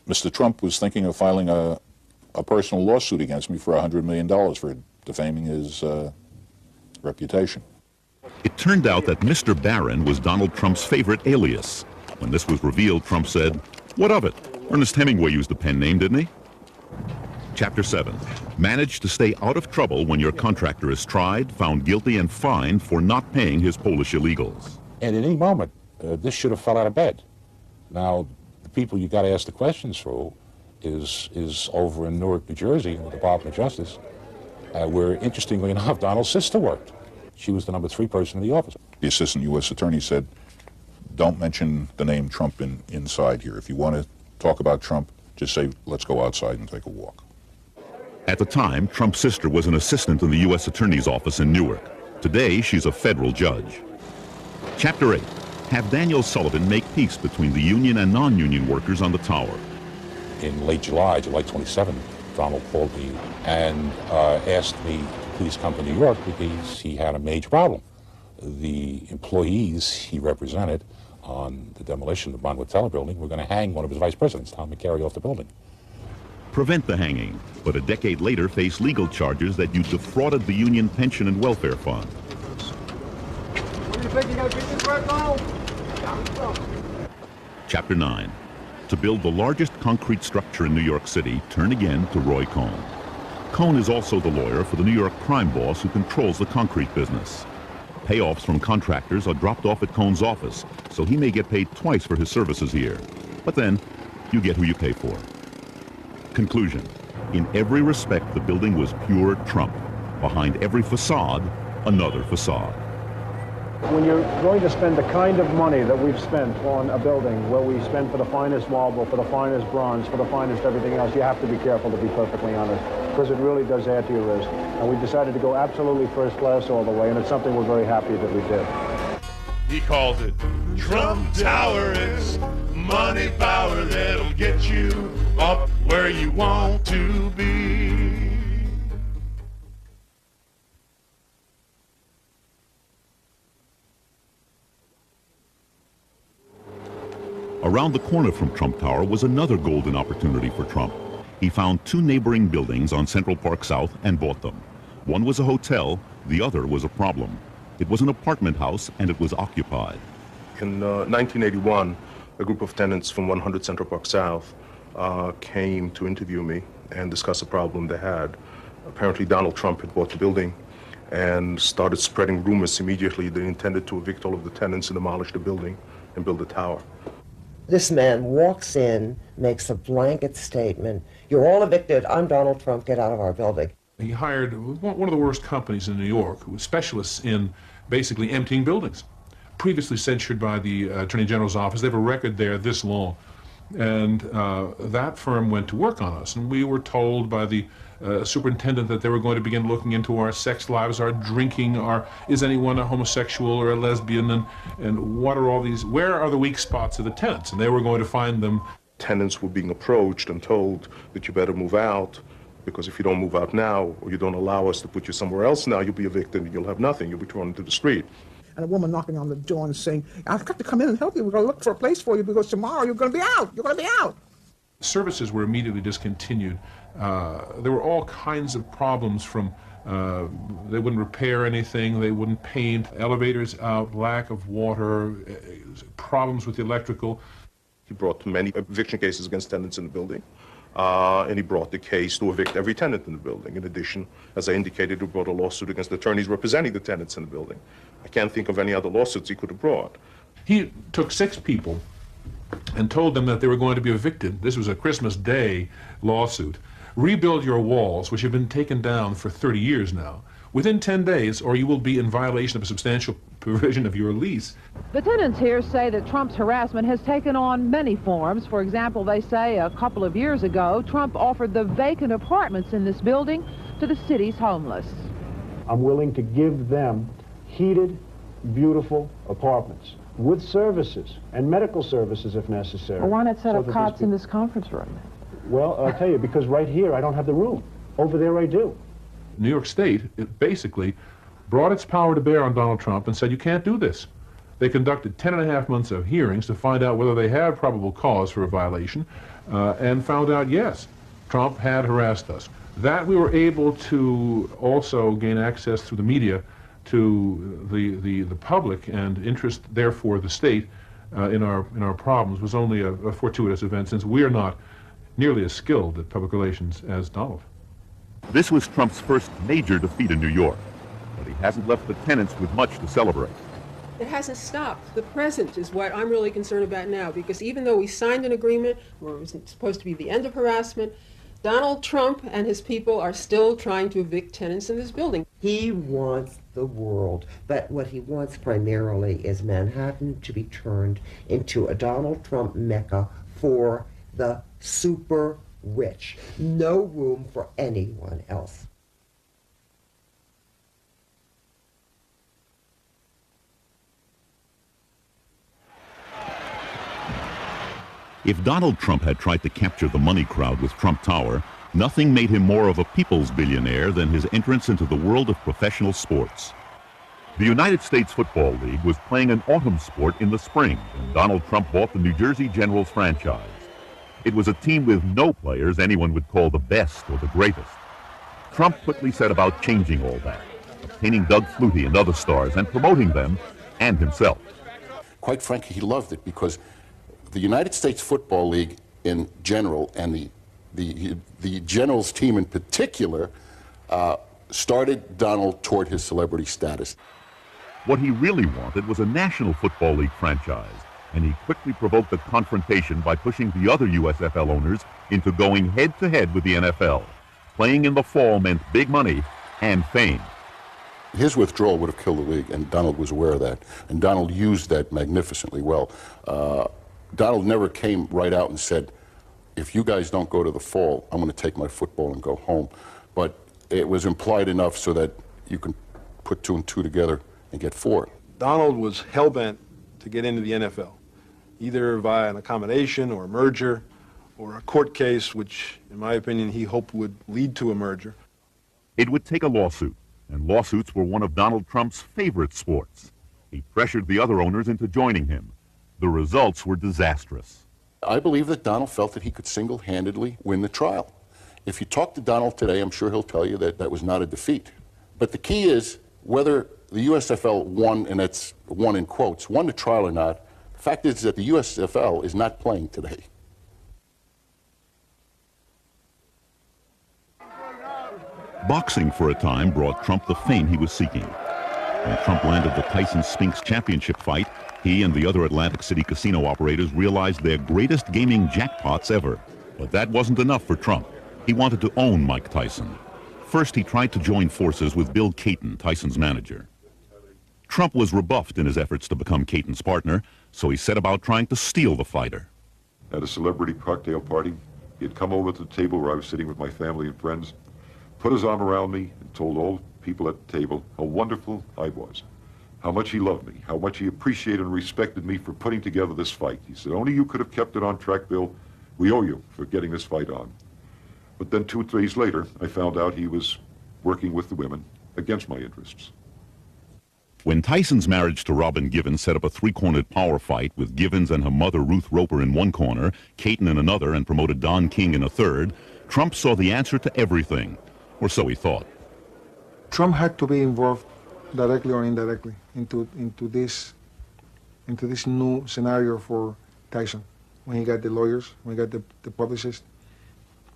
Mr. Trump was thinking of filing a personal lawsuit against me for $100 million for defaming his reputation. It turned out that Mr. Barron was Donald Trump's favorite alias. When this was revealed, Trump said, "What of it? Ernest Hemingway used the pen name, didn't he?" Chapter 7. Manage to stay out of trouble when your contractor is tried, found guilty, and fined for not paying his Polish illegals. And at any moment, this should have fell out of bed. Now, the people you got to ask the questions through is over in Newark, New Jersey, in the Department of Justice, where, interestingly enough, Donald's sister worked. She was the number 3 person in the office. The assistant U.S. attorney said, don't mention the name Trump inside here. If you want to talk about Trump, just say, let's go outside and take a walk. At the time, Trump's sister was an assistant in the U.S. Attorney's Office in Newark. Today, she's a federal judge. Chapter 8. Have Daniel Sullivan make peace between the union and non-union workers on the tower. In late July, July 27th, Donald called me and asked me to please come to New York because he had a major problem. The employees he represented on the demolition of the Bonwood Teller building were going to hang one of his vice presidents, Tom McCary, off the building. Prevent the hanging, but a decade later face legal charges that you defrauded the union pension and welfare fund. What do you think you got to beat this right now? Chapter 9. To build the largest concrete structure in New York City, turn again to Roy Cohn. Cohn is also the lawyer for the New York crime boss who controls the concrete business. Payoffs from contractors are dropped off at Cohn's office, so he may get paid twice for his services here. But then, you get who you pay for. Conclusion. In every respect, the building was pure Trump. Behind every facade, another facade. When you're going to spend the kind of money that we've spent on a building, where we spend for the finest marble, for the finest bronze, for the finest everything else, you have to be careful, to be perfectly honest, because it really does add to your risk. And we decided to go absolutely first class all the way, and it's something we're very happy that we did. He calls it Trump Tower. It's money power that'll get you up where you want to be. Around the corner from Trump Tower was another golden opportunity for Trump. He found two neighboring buildings on Central Park South and bought them. One was a hotel, the other was a problem. It was an apartment house and it was occupied. In 1981, a group of tenants from 100 Central Park South came to interview me and discuss a problem they had. Apparently Donald Trump had bought the building and started spreading rumors immediately that he intended to evict all of the tenants and demolish the building and build a tower. This man walks in, makes a blanket statement, "You're all evicted, I'm Donald Trump, get out of our building." He hired one of the worst companies in New York, who was specialists in basically emptying buildings. Previously censured by the Attorney General's office. They have a record there this long. And that firm went to work on us, and we were told by the superintendent that they were going to begin looking into our sex lives, our drinking, is anyone a homosexual or a lesbian, and what are all these, where are the weak spots of the tenants? And they were going to find them. Tenants were being approached and told that you better move out, because if you don't move out now, or you don't allow us to put you somewhere else now, you'll be evicted and you'll have nothing. You'll be thrown into the street. And a woman knocking on the door and saying, "I've got to come in and help you. We're going to look for a place for you because tomorrow you're going to be out. You're going to be out." Services were immediately discontinued. There were all kinds of problems from they wouldn't repair anything, they wouldn't paint, elevators out, lack of water, problems with the electrical. He brought many eviction cases against tenants in the building. And he brought the case to evict every tenant in the building. In addition, as I indicated, he brought a lawsuit against attorneys representing the tenants in the building. I can't think of any other lawsuits he could have brought. He took 6 people and told them that they were going to be evicted. This was a Christmas Day lawsuit. Rebuild your walls, which have been taken down for 30 years now, within 10 days, or you will be in violation of a substantial provision of your lease. The tenants here say that Trump's harassment has taken on many forms. For example, they say a couple of years ago, Trump offered the vacant apartments in this building to the city's homeless. I'm willing to give them heated, beautiful apartments with services and medical services if necessary. Well, why not set up cots in this conference room? Well, I'll tell you, because right here I don't have the room. Over there I do. New York State, it basically brought its power to bear on Donald Trump and said, you can't do this. They conducted 10.5 months of hearings to find out whether they had probable cause for a violation, and found out, yes, Trump had harassed us. That we were able to also gain access through the media to the public and interest, therefore, the state in our problems was only a fortuitous event, since we are not nearly as skilled at public relations as Donald. This was Trump's first major defeat in New York, but he hasn't left the tenants with much to celebrate. It hasn't stopped. The present is what I'm really concerned about now, because even though we signed an agreement where it was supposed to be the end of harassment, Donald Trump and his people are still trying to evict tenants in this building. He wants the world, but what he wants primarily is Manhattan to be turned into a Donald Trump mecca for the super rich. No room for anyone else. If Donald Trump had tried to capture the money crowd with Trump Tower, nothing made him more of a people's billionaire than his entrance into the world of professional sports. The United States Football League was playing an autumn sport in the spring when Donald Trump bought the New Jersey Generals franchise. It was a team with no players anyone would call the best or the greatest. Trump quickly set about changing all that, obtaining Doug Flutie and other stars and promoting them and himself. Quite frankly, he loved it because the United States Football League in general and the Generals team in particular started Donald toward his celebrity status. What he really wanted was a National Football League franchise, and he quickly provoked a confrontation by pushing the other USFL owners into going head-to-head with the NFL. Playing in the fall meant big money and fame. His withdrawal would have killed the league, and Donald was aware of that, and Donald used that magnificently well. Donald never came right out and said, if you guys don't go to the fall, I'm going to take my football and go home. But it was implied enough so that you can put 2 and 2 together and get 4. Donald was hell-bent to get into the NFL, either via an accommodation or a merger or a court case, which, in my opinion, he hoped would lead to a merger. It would take a lawsuit, and lawsuits were one of Donald Trump's favorite sports. He pressured the other owners into joining him. The results were disastrous. I believe that Donald felt that he could single-handedly win the trial. If you talk to Donald today, I'm sure he'll tell you that that was not a defeat. But the key is whether the USFL won, and that's won in quotes, won the trial or not. The fact is that the USFL is not playing today. Boxing for a time brought Trump the fame he was seeking. When Trump landed the Tyson Spinks championship fight, he and the other Atlantic City casino operators realized their greatest gaming jackpots ever. But that wasn't enough for Trump. He wanted to own Mike Tyson. First, he tried to join forces with Bill Caton, Tyson's manager. Trump was rebuffed in his efforts to become Caton's partner, so he set about trying to steal the fighter. At a celebrity cocktail party, he had come over to the table where I was sitting with my family and friends, put his arm around me, and told all the people at the table how wonderful I was, how much he loved me, how much he appreciated and respected me for putting together this fight. He said, only you could have kept it on track, Bill. We owe you for getting this fight on. But then 2 days later, I found out he was working with the women against my interests. When Tyson's marriage to Robin Givens set up a 3-cornered power fight with Givens and her mother Ruth Roper in one corner, Caton in another, and promoted Don King in a third, Trump saw the answer to everything, or so he thought. Trump had to be involved directly or indirectly into this new scenario for Tyson. When he got the lawyers, when he got the publicist,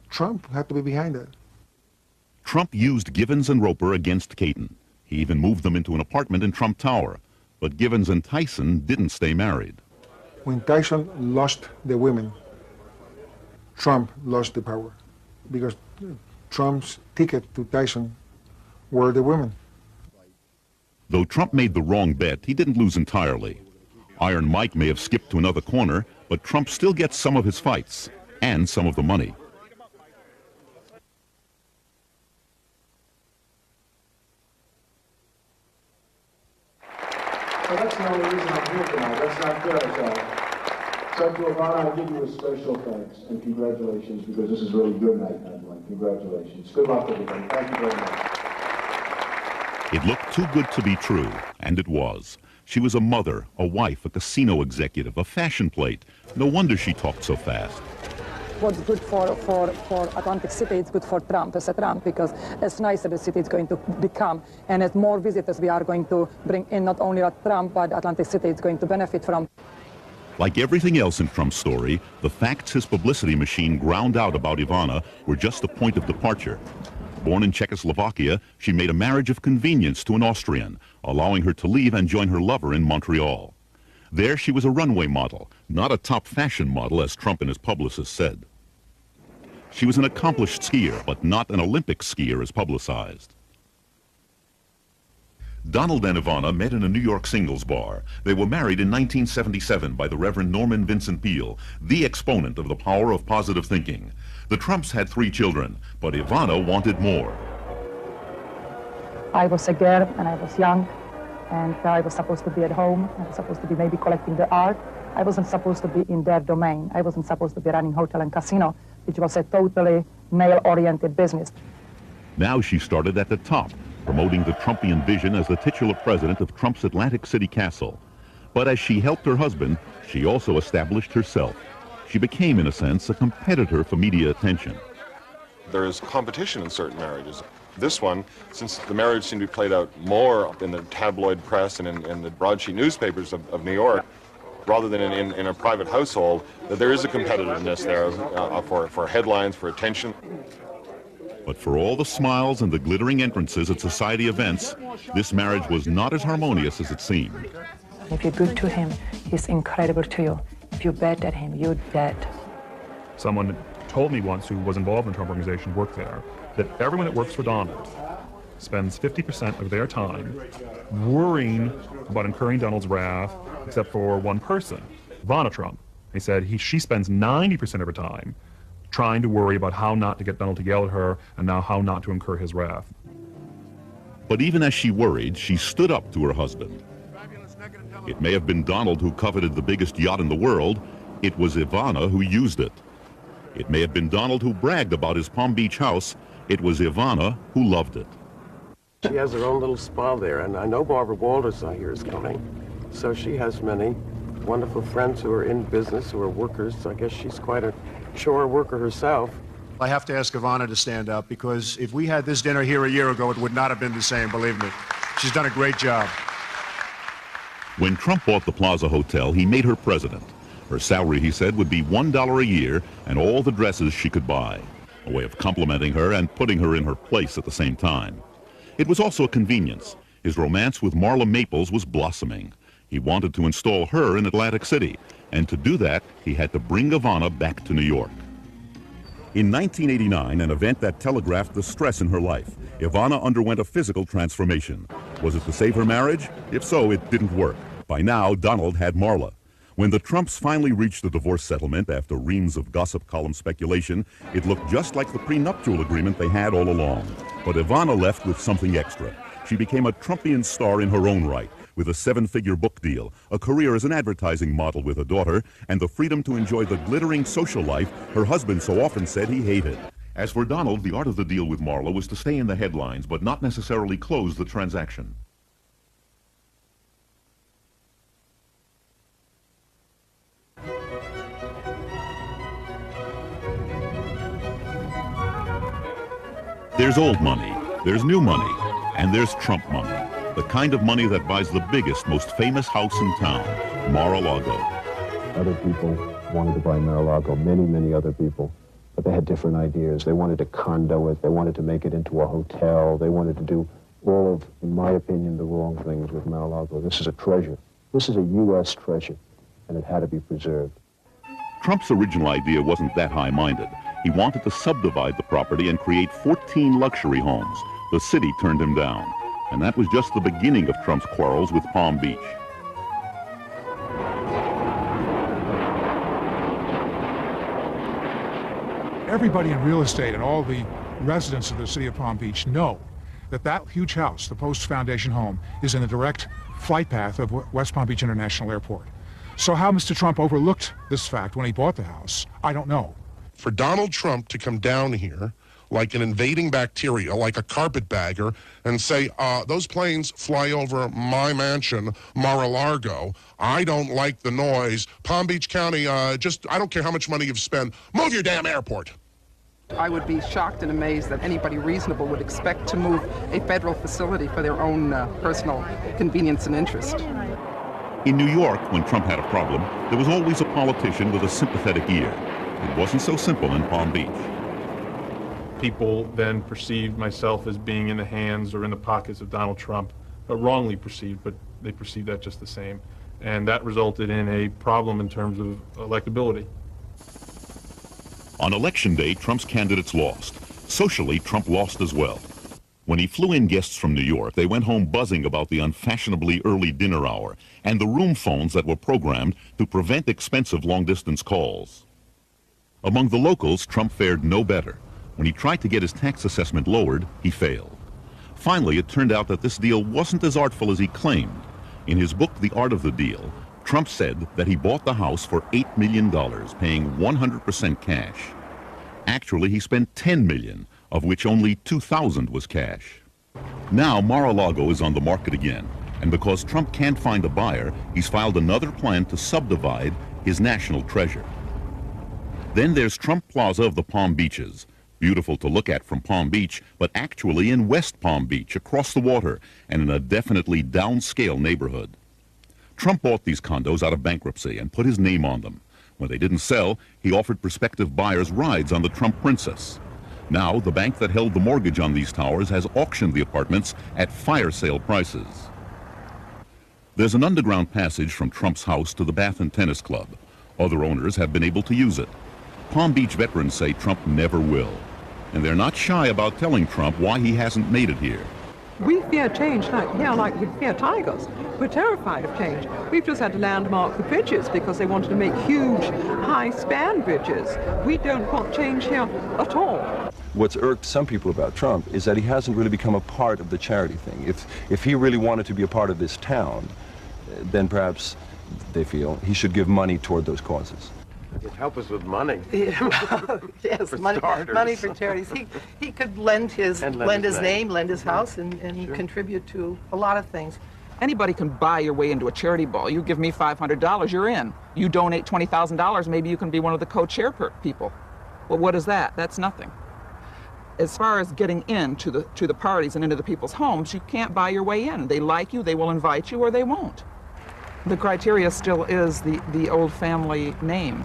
Trump had to be behind that. Trump used Givens and Roper against Caton. He even moved them into an apartment in Trump Tower. But Givens and Tyson didn't stay married. When Tyson lost the women, Trump lost the power. Because Trump's ticket to Tyson were the women. Though Trump made the wrong bet, he didn't lose entirely. Iron Mike may have skipped to another corner, but Trump still gets some of his fights and some of the money. So that's the only reason I'm here tonight. That's not fair, so to Ivana, I'll give you a special thanks and congratulations because this is really good night, everyone. Congratulations. Good luck, everybody. Thank you very much. It looked too good to be true, and it was. She was a mother, a wife, a casino executive, a fashion plate. No wonder she talked so fast. What's good for Atlantic City, it's good for Trump, as a Trump, because as nicer the city is going to become, and as more visitors we are going to bring in, not only at Trump, but Atlantic City is going to benefit from. Like everything else in Trump's story, the facts his publicity machine ground out about Ivana were just a point of departure. Born in Czechoslovakia, she made a marriage of convenience to an Austrian, allowing her to leave and join her lover in Montreal. There she was a runway model, not a top fashion model, as Trump and his publicist said. She was an accomplished skier, but not an Olympic skier as publicized. Donald and Ivana met in a New York singles bar. They were married in 1977 by the Reverend Norman Vincent Peale, the exponent of the power of positive thinking. The Trumps had 3 children, but Ivana wanted more. I was a girl and I was young, and I was supposed to be at home. I was supposed to be maybe collecting the art. I wasn't supposed to be in their domain. I wasn't supposed to be running hotel and casino, which was a totally male-oriented business. Now she started at the top, promoting the Trumpian vision as the titular president of Trump's Atlantic City castle. But as she helped her husband, she also established herself. She became, in a sense, a competitor for media attention. There is competition in certain marriages. This one, since the marriage seemed to be played out more in the tabloid press and in the broadsheet newspapers of New York, rather than in a private household, that there is a competitiveness there for headlines, for attention. But for all the smiles and the glittering entrances at society events, this marriage was not as harmonious as it seemed. If you're good to him, he's incredible to you. If you're bad at him, you're dead. Someone told me once who was involved in the Trump organization, worked there, that everyone that works for Donald spends 50% of their time worrying about incurring Donald's wrath, except for one person, Ivana Trump. He said she spends 90% of her time trying to worry about how not to get Donald to yell at her and now how not to incur his wrath. But even as she worried, she stood up to her husband. It may have been Donald who coveted the biggest yacht in the world. It was Ivana who used it. It may have been Donald who bragged about his Palm Beach house. It was Ivana who loved it. She has her own little spa there, and I know Barbara Walters, I hear, is coming. So she has many wonderful friends who are in business, who are workers. I guess she's quite a chore worker herself. I have to ask Ivana to stand up, because if we had this dinner here a year ago, it would not have been the same, believe me. She's done a great job. When Trump bought the Plaza Hotel, he made her president. Her salary, he said, would be $1 a year and all the dresses she could buy, a way of complimenting her and putting her in her place at the same time. It was also a convenience. His romance with Marla Maples was blossoming. He wanted to install her in Atlantic City, and to do that, he had to bring Ivana back to New York. In 1989, an event that telegraphed the stress in her life, Ivana underwent a physical transformation. Was it to save her marriage? If so, it didn't work. By now, Donald had Marla. When the Trumps finally reached a divorce settlement after reams of gossip column speculation, it looked just like the prenuptial agreement they had all along. But Ivana left with something extra. She became a Trumpian star in her own right, with a 7-figure book deal, a career as an advertising model with a daughter, and the freedom to enjoy the glittering social life her husband so often said he hated. As for Donald, the art of the deal with Marla was to stay in the headlines, but not necessarily close the transaction. There's old money, there's new money, and there's Trump money. The kind of money that buys the biggest, most famous house in town, Mar-a-Lago. Other people wanted to buy Mar-a-Lago, many other people, but they had different ideas. They wanted to condo it, they wanted to make it into a hotel, they wanted to do all of, in my opinion, the wrong things with Mar-a-Lago. This is a treasure. This is a U.S. treasure, and it had to be preserved. Trump's original idea wasn't that high-minded. He wanted to subdivide the property and create 14 luxury homes. The city turned him down. And that was just the beginning of Trump's quarrels with Palm Beach. Everybody in real estate and all the residents of the city of Palm Beach know that that huge house, the Post Foundation home, is in the direct flight path of West Palm Beach International Airport. So how Mr. Trump overlooked this fact when he bought the house, I don't know. For Donald Trump to come down here like an invading bacteria, like a carpetbagger, and say, those planes fly over my mansion, Mar-a-Lago. I don't like the noise. Palm Beach County, I don't care how much money you've spent. Move your damn airport. I would be shocked and amazed that anybody reasonable would expect to move a federal facility for their own personal convenience and interest. In New York, when Trump had a problem, there was always a politician with a sympathetic ear. It wasn't so simple in Palm Beach. People then perceived myself as being in the hands or in the pockets of Donald Trump, wrongly perceived, but they perceived that just the same. And that resulted in a problem in terms of electability. On election day, Trump's candidates lost. Socially, Trump lost as well. When he flew in guests from New York, they went home buzzing about the unfashionably early dinner hour and the room phones that were programmed to prevent expensive long-distance calls. Among the locals, Trump fared no better. When he tried to get his tax assessment lowered, he failed. Finally, it turned out that this deal wasn't as artful as he claimed. In his book, The Art of the Deal, Trump said that he bought the house for $8 million, paying 100% cash. Actually, he spent $10 million, of which only $2,000 was cash. Now, Mar-a-Lago is on the market again, and because Trump can't find a buyer, he's filed another plan to subdivide his national treasure. Then there's Trump Plaza of the Palm Beaches, beautiful to look at from Palm Beach, but actually in West Palm Beach, across the water, and in a definitely downscale neighborhood. Trump bought these condos out of bankruptcy and put his name on them. When they didn't sell, he offered prospective buyers rides on the Trump Princess. Now, the bank that held the mortgage on these towers has auctioned the apartments at fire sale prices. There's an underground passage from Trump's house to the Bath and Tennis Club. Other owners have been able to use it. Palm Beach veterans say Trump never will. And they're not shy about telling Trump why he hasn't made it here. We fear change like we fear tigers. We're terrified of change. We've just had to landmark the bridges because they wanted to make huge, high-span bridges. We don't want change here at all. What's irked some people about Trump is that he hasn't really become a part of the charity thing. If he really wanted to be a part of this town, then perhaps, they feel, he should give money toward those causes. It'd help us with money. Yes, for money for charities. He could lend his name, lend his house, and Sure. contribute to a lot of things. Anybody can buy your way into a charity ball. You give me $500, you're in. You donate $20,000, maybe you can be one of the co-chair people. Well, what is that? That's nothing. As far as getting into the parties and into the people's homes, you can't buy your way in. They like you, they will invite you, or they won't. The criteria still is the old family name.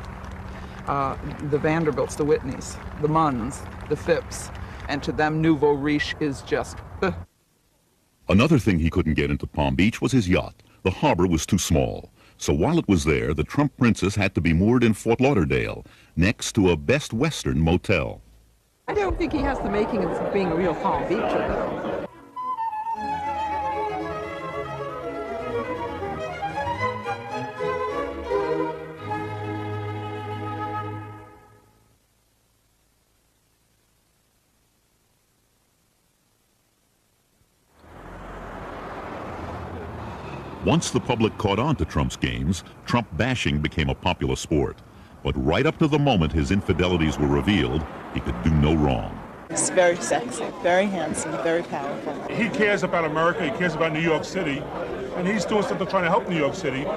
The Vanderbilts, the Whitneys, the Munns, the Phipps, and to them nouveau riche is just Another thing he couldn't get into Palm Beach was his yacht. The harbor was too small. So while it was there, the Trump Princess had to be moored in Fort Lauderdale, next to a Best Western motel. I don't think he has the makings of being a real Palm Beacher, though. Once the public caught on to Trump's games, Trump bashing became a popular sport. But right up to the moment his infidelities were revealed, he could do no wrong. He's very sexy, very handsome, very powerful. He cares about America, he cares about New York City, and he's doing something trying to help New York City.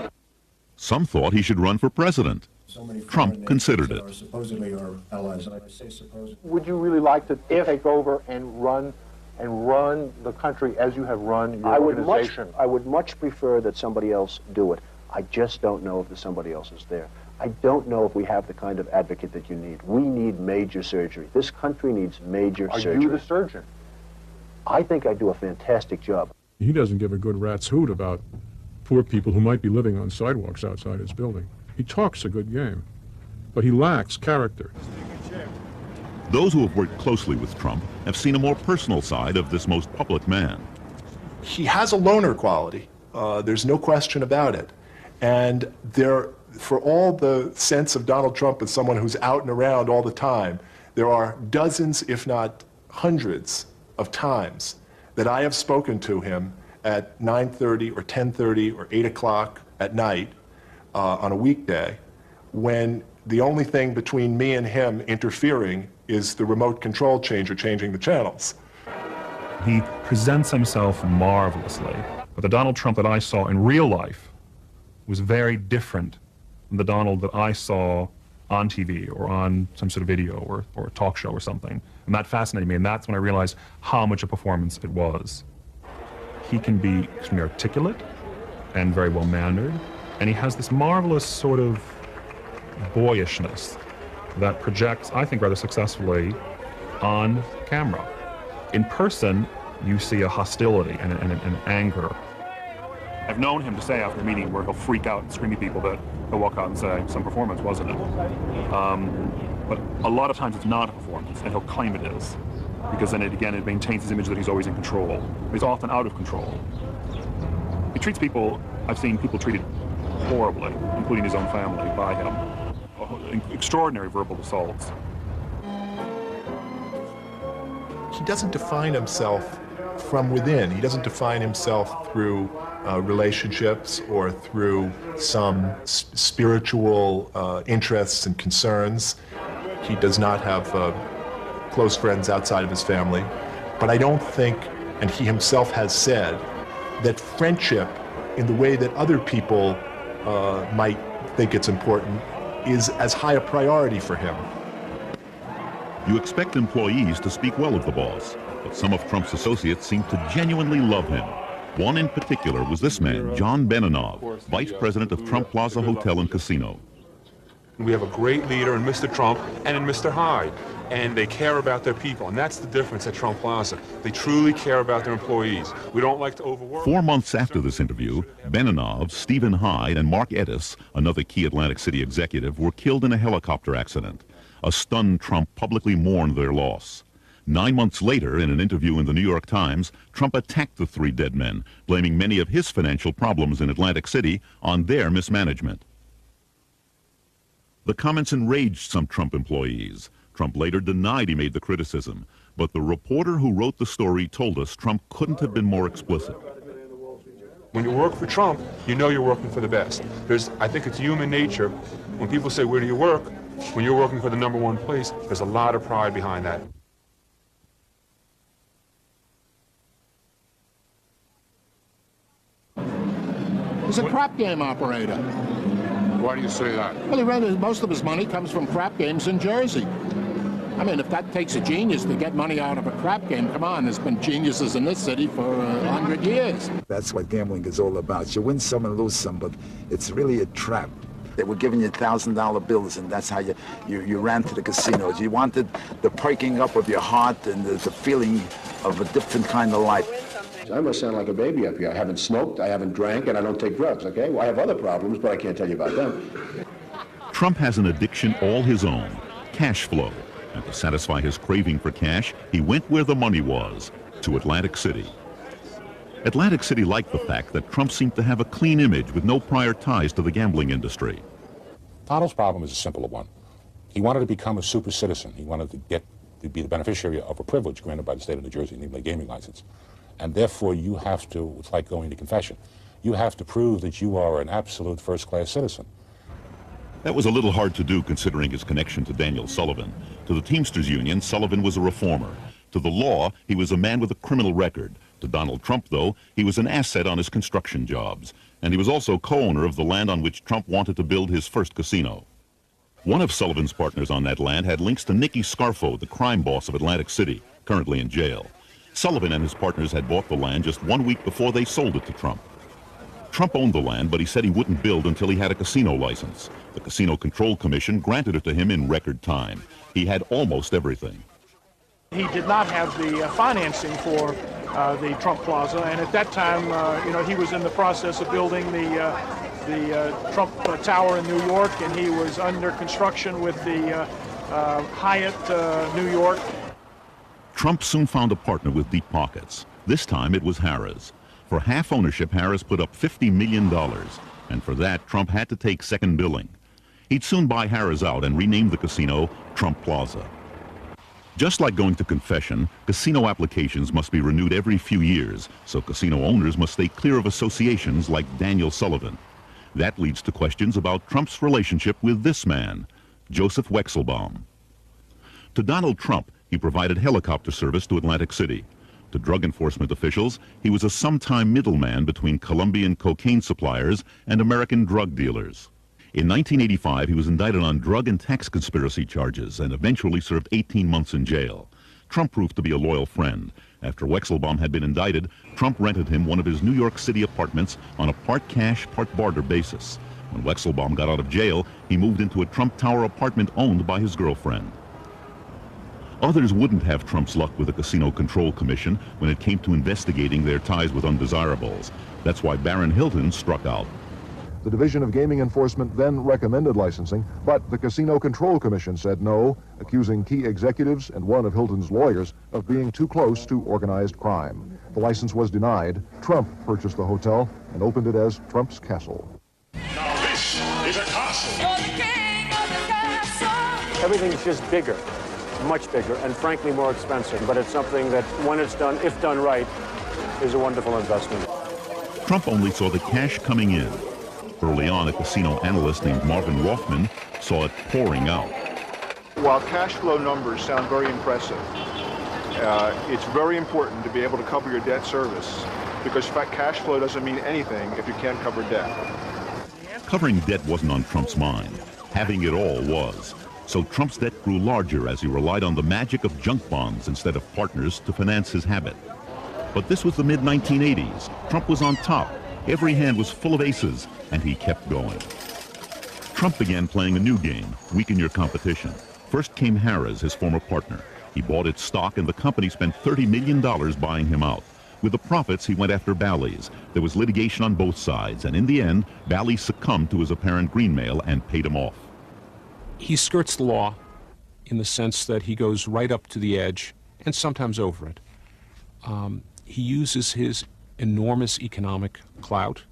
Some thought he should run for president. Trump considered it. Supposedly our allies, and I say supposedly. Would you really like to take over and run the country as you have run your organization? I would much prefer that somebody else do it. I just don't know if somebody else is there. I don't know if we have the kind of advocate that you need. We need major surgery. This country needs major surgery. Are you the surgeon? I think I do a fantastic job. He doesn't give a good rat's hoot about poor people who might be living on sidewalks outside his building. He talks a good game, but he lacks character. Those who have worked closely with Trump have seen a more personal side of this most public man. He has a loner quality. There's no question about it. And for all the sense of Donald Trump as someone who's out and around all the time, there are dozens, if not hundreds, of times that I have spoken to him at 9:30 or 10:30 or 8 o'clock at night on a weekday, when the only thing between me and him interfering is the remote control changer changing the channels. He presents himself marvelously, but the Donald Trump that I saw in real life was very different than the Donald that I saw on TV or on some sort of video or a talk show or something. And that fascinated me, and that's when I realized how much a performance it was. He can be extremely articulate and very well-mannered, and he has this marvelous sort of boyishness that projects, I think, rather successfully on camera. In person, you see a hostility and an anger. I've known him to say after a meeting where he'll freak out and scream at people that he'll walk out and say, some performance, wasn't it? But a lot of times it's not a performance, and he'll claim it is. because then it maintains his image that he's always in control. He's often out of control. He treats people, I've seen people treated horribly, including his own family, by him. Extraordinary verbal assaults. He doesn't define himself from within. He doesn't define himself through relationships or through some spiritual interests and concerns. He does not have close friends outside of his family. But I don't think, and he himself has said, that friendship in the way that other people might think it's important is as high a priority for him. You expect employees to speak well of the boss, but some of Trump's associates seem to genuinely love him. One in particular was this man, John Benanov, vice president of Trump Plaza Hotel and Casino. We have a great leader in Mr. Trump and in Mr. Hyde, and they care about their people, and that's the difference at Trump Plaza. They truly care about their employees. We don't like to overwork. 4 months after this interview, Benanov, Stephen Hyde, and Mark Ettis, another key Atlantic City executive, were killed in a helicopter accident. A stunned Trump publicly mourned their loss. 9 months later, in an interview in the New York Times, Trump attacked the 3 dead men, blaming many of his financial problems in Atlantic City on their mismanagement. The comments enraged some Trump employees. Trump later denied he made the criticism, but the reporter who wrote the story told us Trump couldn't have been more explicit. When you work for Trump, you know you're working for the best. I think it's human nature. When people say, where do you work? When you're working for the #1 place, there's a lot of pride behind that. He's a crap game operator. Why do you say that? Well, most of his money comes from crap games in Jersey. I mean, if that takes a genius to get money out of a crap game, come on, there's been geniuses in this city for 100 years. That's what gambling is all about. You win some and lose some, but it's really a trap. They were giving you $1,000 bills, and that's how you ran to the casinos. You wanted the perking up of your heart and the feeling of a different kind of life. I must sound like a baby up here. I haven't smoked, I haven't drank, and I don't take drugs, okay? Well, I have other problems, but I can't tell you about them. Trump has an addiction all his own, cash flow. And to satisfy his craving for cash, he went where the money was, to Atlantic City. Atlantic City liked the fact that Trump seemed to have a clean image with no prior ties to the gambling industry. Donald's problem is a simpler one. He wanted to become a super citizen. He wanted to be the beneficiary of a privilege granted by the state of New Jersey, namely a gaming license. And therefore you have to, it's like going to confession, you have to prove that you are an absolute first-class citizen. That was a little hard to do considering his connection to Daniel Sullivan. To the Teamsters Union, Sullivan was a reformer. To the law, he was a man with a criminal record. To Donald Trump, though, he was an asset on his construction jobs. And he was also co-owner of the land on which Trump wanted to build his first casino. One of Sullivan's partners on that land had links to Nicky Scarfo, the crime boss of Atlantic City, currently in jail. Sullivan and his partners had bought the land just 1 week before they sold it to Trump. Trump owned the land, but he said he wouldn't build until he had a casino license. The Casino Control Commission granted it to him in record time. He had almost everything. He did not have the financing for the Trump Plaza, and at that time, he was in the process of building the Trump Tower in New York, and he was under construction with the Hyatt New York. Trump soon found a partner with deep pockets. This time it was Harrah's. For half ownership, Harrah's put up $50 million, and for that, Trump had to take second billing. He'd soon buy Harrah's out and rename the casino Trump Plaza. Just like going to confession, casino applications must be renewed every few years, so casino owners must stay clear of associations like Daniel Sullivan. That leads to questions about Trump's relationship with this man, Joseph Wexelbaum. To Donald Trump, he provided helicopter service to Atlantic City. To drug enforcement officials, he was a sometime middleman between Colombian cocaine suppliers and American drug dealers. In 1985, he was indicted on drug and tax conspiracy charges and eventually served 18 months in jail. Trump proved to be a loyal friend. After Wexelbaum had been indicted, Trump rented him one of his New York City apartments on a part cash, part barter basis. When Wexelbaum got out of jail, he moved into a Trump Tower apartment owned by his girlfriend. Others wouldn't have Trump's luck with the Casino Control Commission when it came to investigating their ties with undesirables. That's why Baron Hilton struck out. The Division of Gaming Enforcement then recommended licensing, but the Casino Control Commission said no, accusing key executives and one of Hilton's lawyers of being too close to organized crime. The license was denied. Trump purchased the hotel and opened it as Trump's Castle. Now this is a castle. Everything's just bigger, much bigger, and frankly more expensive. But it's something that, when it's done, if done right, is a wonderful investment. Trump only saw the cash coming in. Early on, a casino analyst named Marvin Rothman saw it pouring out. While cash flow numbers sound very impressive, it's very important to be able to cover your debt service, because cash flow doesn't mean anything if you can't cover debt. Covering debt wasn't on Trump's mind. Having it all was. So Trump's debt grew larger as he relied on the magic of junk bonds instead of partners to finance his habit. But this was the mid-1980s. Trump was on top. Every hand was full of aces, and he kept going. Trump began playing a new game, weaken your competition. First came Harrah's, his former partner. He bought its stock, and the company spent $30 million buying him out. With the profits, he went after Bally's. There was litigation on both sides, and in the end, Bally's succumbed to his apparent greenmail and paid him off. He skirts the law in the sense that he goes right up to the edge and sometimes over it. He uses his enormous economic clout.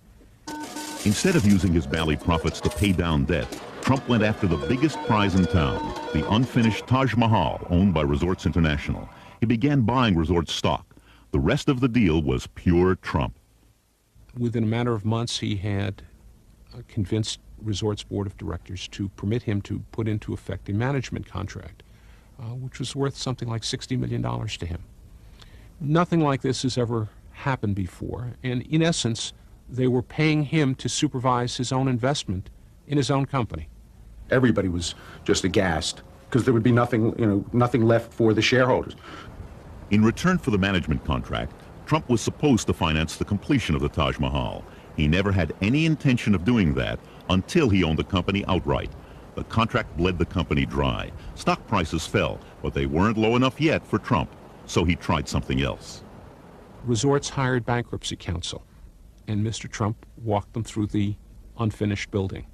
Instead of using his Bally profits to pay down debt, Trump went after the biggest prize in town, the unfinished Taj Mahal, owned by Resorts International. He began buying resort stock. The rest of the deal was pure Trump. Within a matter of months, he had convinced Resorts Board of Directors to permit him to put into effect a management contract, which was worth something like $60 million to him. Nothing like this has ever happened before, and in essence, they were paying him to supervise his own investment in his own company. Everybody was just aghast because there would be nothing, nothing left for the shareholders. In return for the management contract, Trump was supposed to finance the completion of the Taj Mahal. He never had any intention of doing that until he owned the company outright. The contract bled the company dry. Stock prices fell, but they weren't low enough yet for Trump, so he tried something else. Resorts hired bankruptcy counsel, and Mr. Trump walked them through the unfinished building.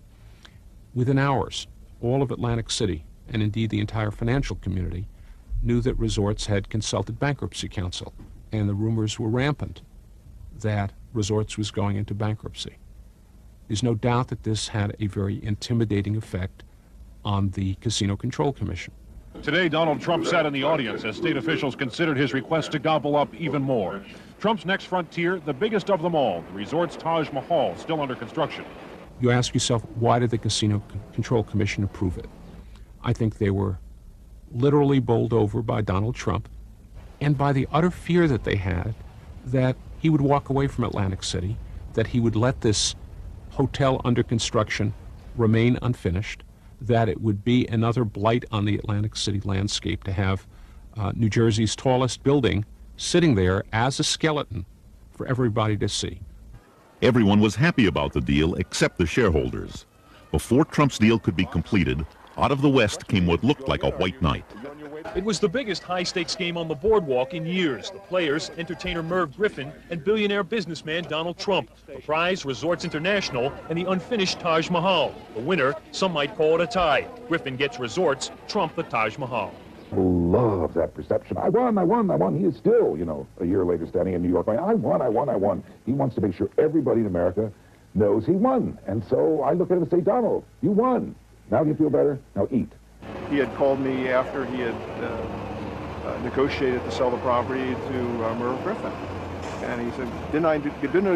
Within hours, all of Atlantic City, and indeed the entire financial community, knew that Resorts had consulted bankruptcy counsel, and the rumors were rampant that Resorts was going into bankruptcy. There's no doubt that this had a very intimidating effect on the Casino Control Commission. Today, Donald Trump sat in the audience as state officials considered his request to gobble up even more. Trump's next frontier, the biggest of them all, the resort's Taj Mahal, still under construction. You ask yourself, why did the Casino Control Commission approve it? I think they were literally bowled over by Donald Trump and by the utter fear that they had that he would walk away from Atlantic City, that he would let this hotel under construction remain unfinished, that it would be another blight on the Atlantic City landscape to have New Jersey's tallest building sitting there as a skeleton for everybody to see. Everyone was happy about the deal except the shareholders. Before Trump's deal could be completed, out of the West came what looked like a white knight. It was the biggest high-stakes game on the boardwalk in years. The players, entertainer Merv Griffin and billionaire businessman Donald Trump. The prize, Resorts International and the unfinished Taj Mahal. The winner, some might call it a tie. Griffin gets Resorts, Trump the Taj Mahal. Love that perception. I won. He is still, a year later standing in New York going, I won. He wants to make sure everybody in America knows he won. And so I look at him and say, Donald, you won. Now do you feel better? Now eat. He had called me after he had negotiated to sell the property to Merv Griffin. And he said, didn't I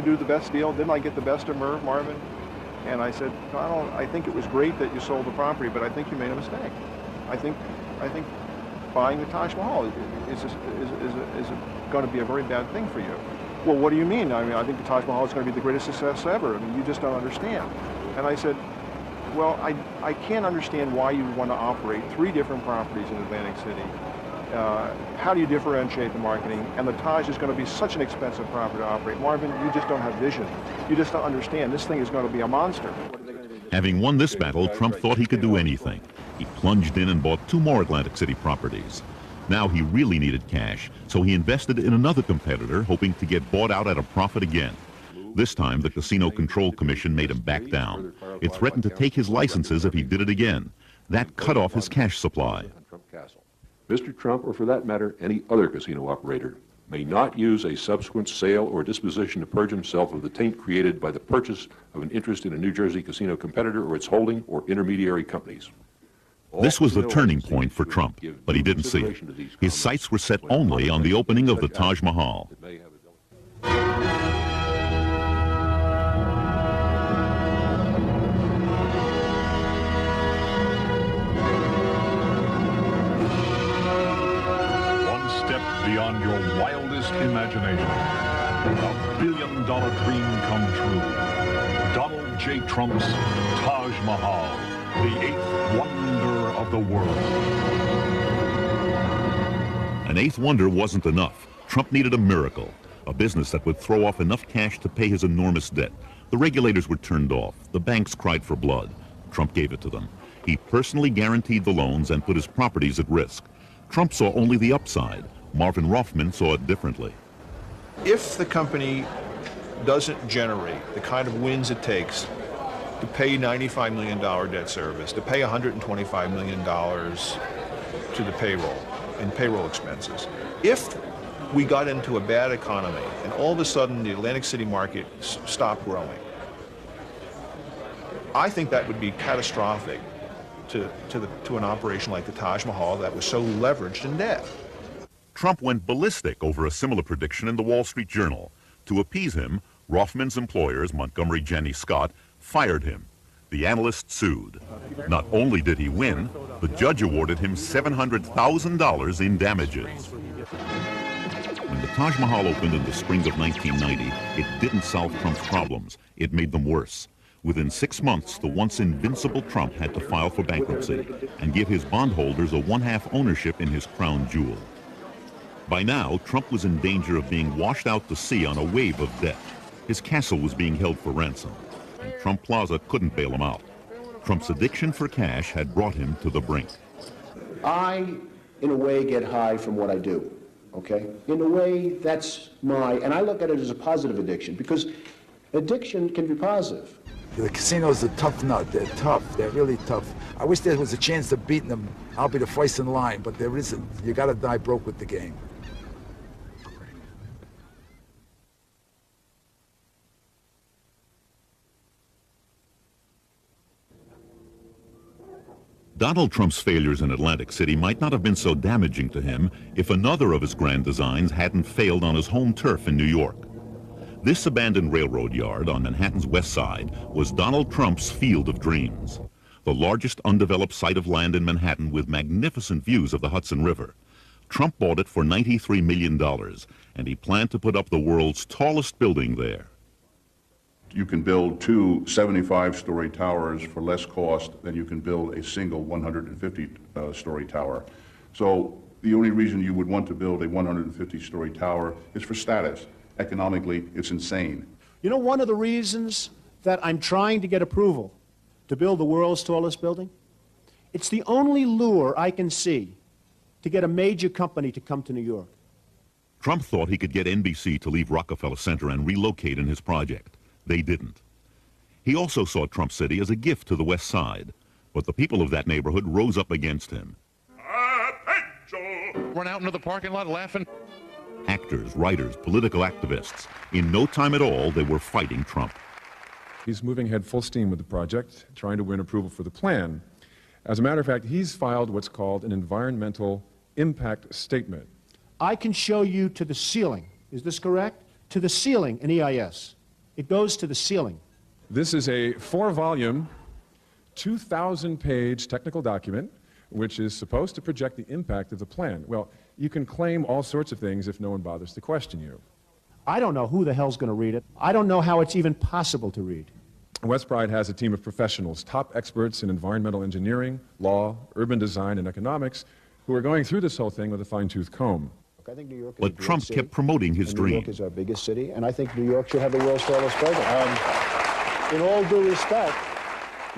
do the best deal? Didn't I get the best of Marvin? And I said, Donald, I think it was great that you sold the property, but I think you made a mistake. I think buying the Taj Mahal is going to be a very bad thing for you. Well, what do you mean? I think the Taj Mahal is going to be the greatest success ever. You just don't understand. And I said, well, I can't understand why you want to operate 3 different properties in Atlantic City. How do you differentiate the marketing? And the Taj is going to be such an expensive property to operate. Marvin, you just don't have vision. You just don't understand. This thing is going to be a monster. Having won this battle, Trump thought he could do anything. He plunged in and bought 2 more Atlantic City properties. Now he really needed cash, so he invested in another competitor, hoping to get bought out at a profit again. This time, the Casino Control Commission made him back down. It threatened to take his licenses if he did it again. That cut off his cash supply. Mr. Trump, or for that matter, any other casino operator, may not use a subsequent sale or disposition to purge himself of the taint created by the purchase of an interest in a New Jersey casino competitor or its holding or intermediary companies. This was the turning point for Trump, but he didn't see it. His sights were set only on the opening of the Taj Mahal. Beyond your wildest imagination. A billion-dollar dream come true. Donald J. Trump's Taj Mahal, the eighth wonder of the world. An eighth wonder wasn't enough. Trump needed a miracle, a business that would throw off enough cash to pay his enormous debt. The regulators were turned off. The banks cried for blood. Trump gave it to them. He personally guaranteed the loans and put his properties at risk. Trump saw only the upside. Marvin Roffman saw it differently. If the company doesn't generate the kind of wins it takes to pay $95 million debt service, to pay $125 million to the payroll and payroll expenses, if we got into a bad economy and all of a sudden the Atlantic City market stopped growing, I think that would be catastrophic to an operation like the Taj Mahal that was so leveraged in debt. Trump went ballistic over a similar prediction in the Wall Street Journal. To appease him, Roffman's employers, Montgomery Janney Scott, fired him. The analyst sued. Not only did he win, the judge awarded him $700,000 in damages. When the Taj Mahal opened in the spring of 1990, it didn't solve Trump's problems. It made them worse. Within 6 months, the once invincible Trump had to file for bankruptcy and give his bondholders a one-half ownership in his crown jewel. By now, Trump was in danger of being washed out to sea on a wave of debt. His castle was being held for ransom, and Trump Plaza couldn't bail him out. Trump's addiction for cash had brought him to the brink. I, in a way, get high from what I do, okay? In a way, that's and I look at it as a positive addiction, because addiction can be positive. The casino's a tough nut. They're tough. They're really tough. I wish there was a chance of beating them. I'll be the first in line, but there isn't. You got to die broke with the game. Donald Trump's failures in Atlantic City might not have been so damaging to him if another of his grand designs hadn't failed on his home turf in New York. This abandoned railroad yard on Manhattan's west side was Donald Trump's field of dreams, the largest undeveloped site of land in Manhattan with magnificent views of the Hudson River. Trump bought it for $93 million, and he planned to put up the world's tallest building there. You can build two 75-story towers for less cost than you can build a single 150-story tower. So the only reason you would want to build a 150-story tower is for status. Economically, it's insane. You know, one of the reasons that I'm trying to get approval to build the world's tallest building? It's the only lure I can see to get a major company to come to New York. Trump thought he could get NBC to leave Rockefeller Center and relocate in his project. They didn't. He also saw Trump City as a gift to the West Side, but the people of that neighborhood rose up against him. Run out into the parking lot laughing. Actors, writers, political activists. In no time at all, they were fighting Trump. He's moving ahead full steam with the project, trying to win approval for the plan. As a matter of fact, he's filed what's called an environmental impact statement. I can show you to the ceiling. Is this correct? To the ceiling in EIS. It goes to the ceiling. This is a 4-volume, 2,000-page technical document which is supposed to project the impact of the plan. Well, you can claim all sorts of things if no one bothers to question you. I don't know who the hell's going to read it. I don't know how it's even possible to read. Westbride has a team of professionals, top experts in environmental engineering, law, urban design, and economics, who are going through this whole thing with a fine-tooth comb. I think New York is But Trump kept promoting his dream. New York is our biggest city, and I think New York should have the world's tallest building. In all due respect,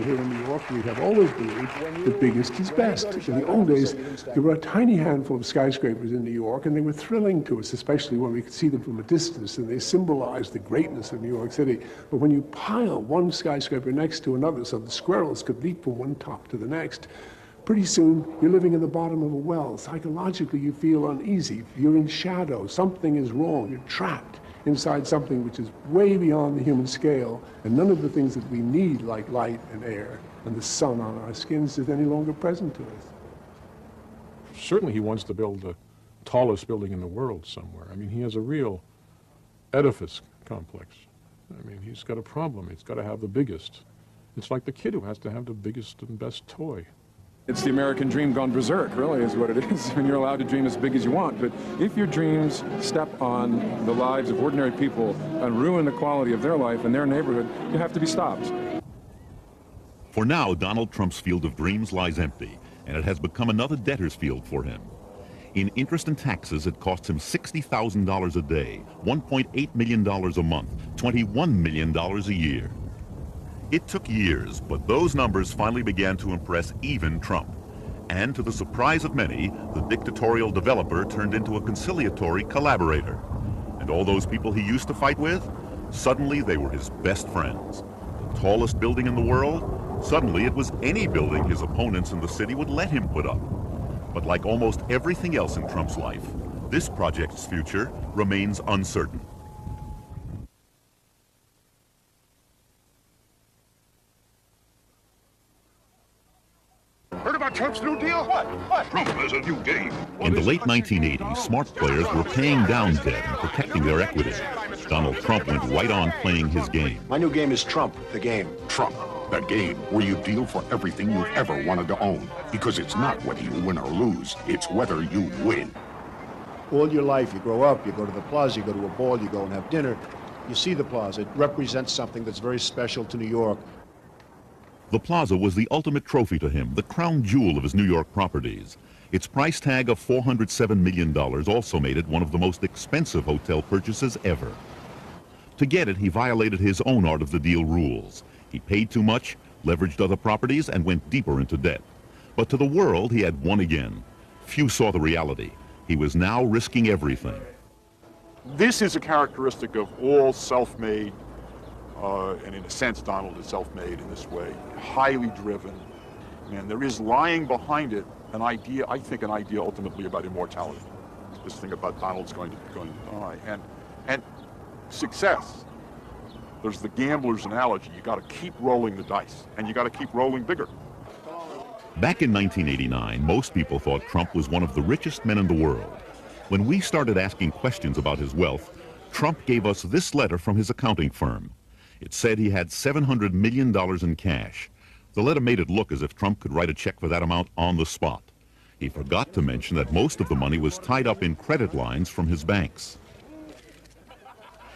Here in New York, we have always believed the biggest is best. In the old days, there were a tiny handful of skyscrapers in New York, and they were thrilling to us, especially when we could see them from a distance, and they symbolized the greatness of New York City. But when you pile one skyscraper next to another so the squirrels could leap from one top to the next, pretty soon you're living in the bottom of a well. Psychologically, you feel uneasy. You're in shadow. Something is wrong. You're trapped inside something which is way beyond the human scale, and none of the things that we need, like light and air and the sun on our skins, is any longer present to us. Certainly he wants to build the tallest building in the world somewhere. I mean, he has a real edifice complex. I mean, he's got a problem. He's got to have the biggest. It's like the kid who has to have the biggest and best toy. It's the American dream gone berserk, really, is what it is. And you're allowed to dream as big as you want. But if your dreams step on the lives of ordinary people and ruin the quality of their life and their neighborhood, you have to be stopped. For now, Donald Trump's field of dreams lies empty, and it has become another debtor's field for him. In interest and taxes, it costs him $60,000 a day, $1.8 million a month, $21 million a year. It took years, but those numbers finally began to impress even Trump. And to the surprise of many, the dictatorial developer turned into a conciliatory collaborator. And all those people he used to fight with, suddenly they were his best friends. The tallest building in the world, suddenly it was any building his opponents in the city would let him put up. But like almost everything else in Trump's life, this project's future remains uncertain. Heard about Trump's new deal? What? Trump has a new game. In the late 1980s, smart players were paying down debt and protecting their equity. Donald Trump went right on playing his game. My new game is Trump, the game. Trump, that game where you deal for everything you've ever wanted to own. Because it's not whether you win or lose, it's whether you win. All your life, you grow up, you go to the plaza, you go to a ball, you go and have dinner. You see the plaza. It represents something that's very special to New York. The plaza was the ultimate trophy to him, the crown jewel of his New York properties. Its price tag of $407 million also made it one of the most expensive hotel purchases ever. To get it, he violated his own art of the deal rules. He paid too much, leveraged other properties, and went deeper into debt. But to the world, he had won again. Few saw the reality. He was now risking everything. This is a characteristic of all self-made, and in a sense, Donald is self-made in this way, highly driven. And there is lying behind it an idea, I think an idea ultimately about immortality. This thing about Donald's going to die. And success. There's the gambler's analogy. You got to keep rolling the dice, and you got to keep rolling bigger. Back in 1989, most people thought Trump was one of the richest men in the world. When we started asking questions about his wealth, Trump gave us this letter from his accounting firm. It said he had $700 million in cash. The letter made it look as if Trump could write a check for that amount on the spot. He forgot to mention that most of the money was tied up in credit lines from his banks.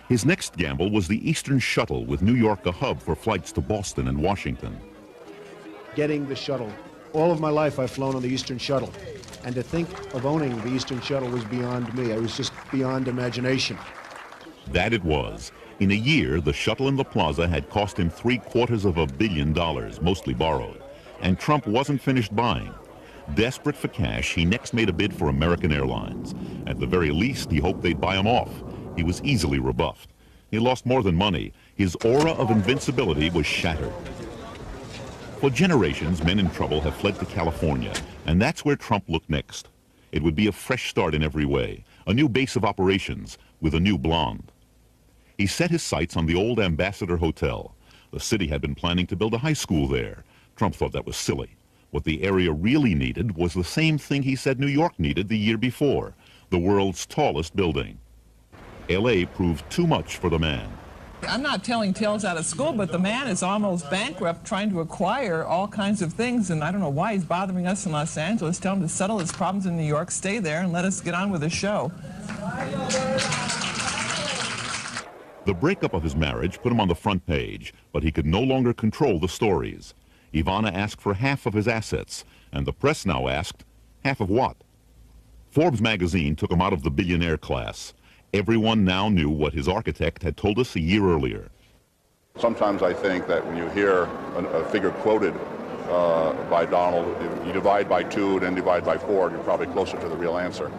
His next gamble was the Eastern Shuttle, with New York a hub for flights to Boston and Washington. Getting the shuttle. All of my life I've flown on the Eastern Shuttle. And to think of owning the Eastern Shuttle was beyond me. I was just beyond imagination. That it was. In a year, the shuttle in the plaza had cost him $750 million, mostly borrowed. And Trump wasn't finished buying. Desperate for cash, he next made a bid for American Airlines. At the very least, he hoped they'd buy him off. He was easily rebuffed. He lost more than money. His aura of invincibility was shattered. For generations, men in trouble have fled to California, and that's where Trump looked next. It would be a fresh start in every way, a new base of operations with a new blonde. He set his sights on the old Ambassador Hotel. The city had been planning to build a high school there. Trump thought that was silly. What the area really needed was the same thing he said New York needed the year before, the world's tallest building. L.A. proved too much for the man. I'm not telling tales out of school, but the man is almost bankrupt trying to acquire all kinds of things, and I don't know why he's bothering us in Los Angeles. Tell him to settle his problems in New York, stay there, and let us get on with the show. The breakup of his marriage put him on the front page, but he could no longer control the stories. Ivana asked for half of his assets, and the press now asked, half of what? Forbes magazine took him out of the billionaire class. Everyone now knew what his architect had told us a year earlier. Sometimes I think that when you hear a figure quoted by Donald, if you divide by 2 and then divide by 4, you're probably closer to the real answer.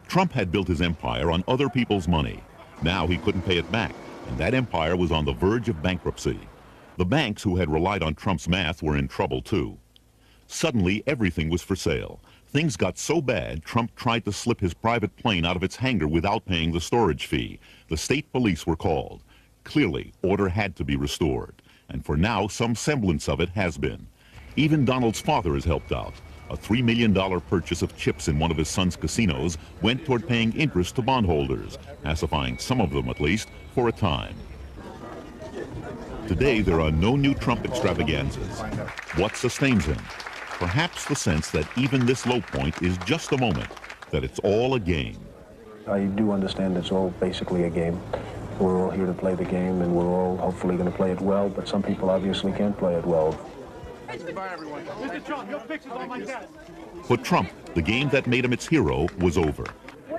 Trump had built his empire on other people's money. Now he couldn't pay it back, and that empire was on the verge of bankruptcy. The banks who had relied on Trump's math were in trouble too. Suddenly, everything was for sale. Things got so bad, Trump tried to slip his private plane out of its hangar without paying the storage fee. The state police were called. Clearly, order had to be restored. And for now, some semblance of it has been. Even Donald's father has helped out. A $3 million purchase of chips in one of his son's casinos went toward paying interest to bondholders, pacifying some of them at least for a time. Today, there are no new Trump extravaganzas. What sustains him? Perhaps the sense that even this low point is just a moment, that it's all a game. I do understand it's all basically a game. We're all here to play the game, and we're all hopefully going to play it well, but some people obviously can't play it well. Goodbye, everyone. Mr. Trump, your picture's on my desk. For Trump, the game that made him its hero was over.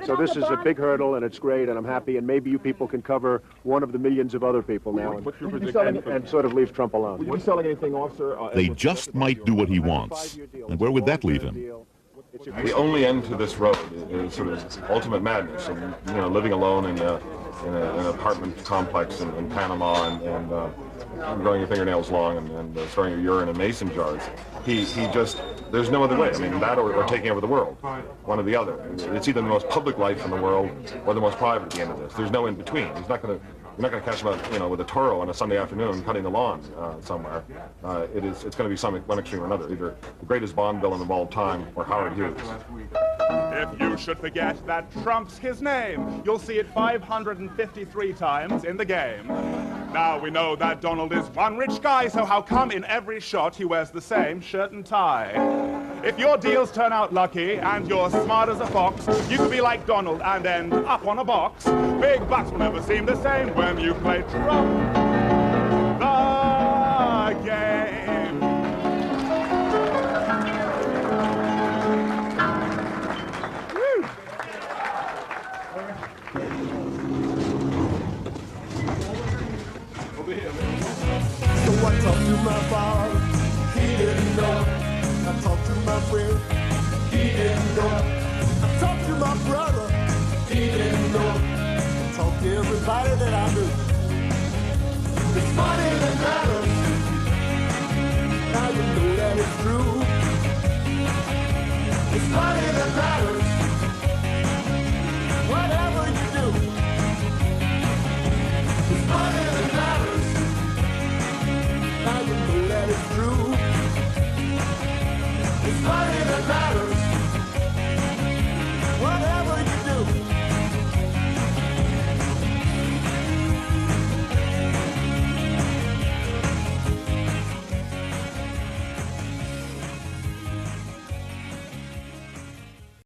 So this is a big hurdle, and it's great, and I'm happy, and maybe you people can cover one of the millions of other people now and sort of leave Trump alone. Will you be selling anything off, sir? They just might do what he wants. And where would that leave him? The only end to this road is sort of ultimate madness, and living alone in an apartment complex in Panama and growing your fingernails long and throwing your urine in mason jars. He just, there's no other way. I mean, that or taking over the world, one or the other. It's either the most public life in the world or the most private at the end of this. There's no in between. You're not going to catch him out, with a Toro on a Sunday afternoon cutting the lawn somewhere. It's going to be one extreme or another, either the greatest Bond villain of all time or Howard Hughes. If you should forget that Trump's his name, you'll see it 553 times in the game. Now we know that Donald is one rich guy, so how come in every shot he wears the same shirt and tie? If your deals turn out lucky and you're smart as a fox, you could be like Donald and end up on a box. Big bucks will never seem the same when you play Trump the game. So I talked to my father, he didn't know. I talked to my friend, he didn't know. I talked to my brother, he didn't know. I talked to everybody that I knew. It's money that matters. Now you know that it's true. It's money that matters. Whatever you do, it's money that matters. Now you know that it's true. It's money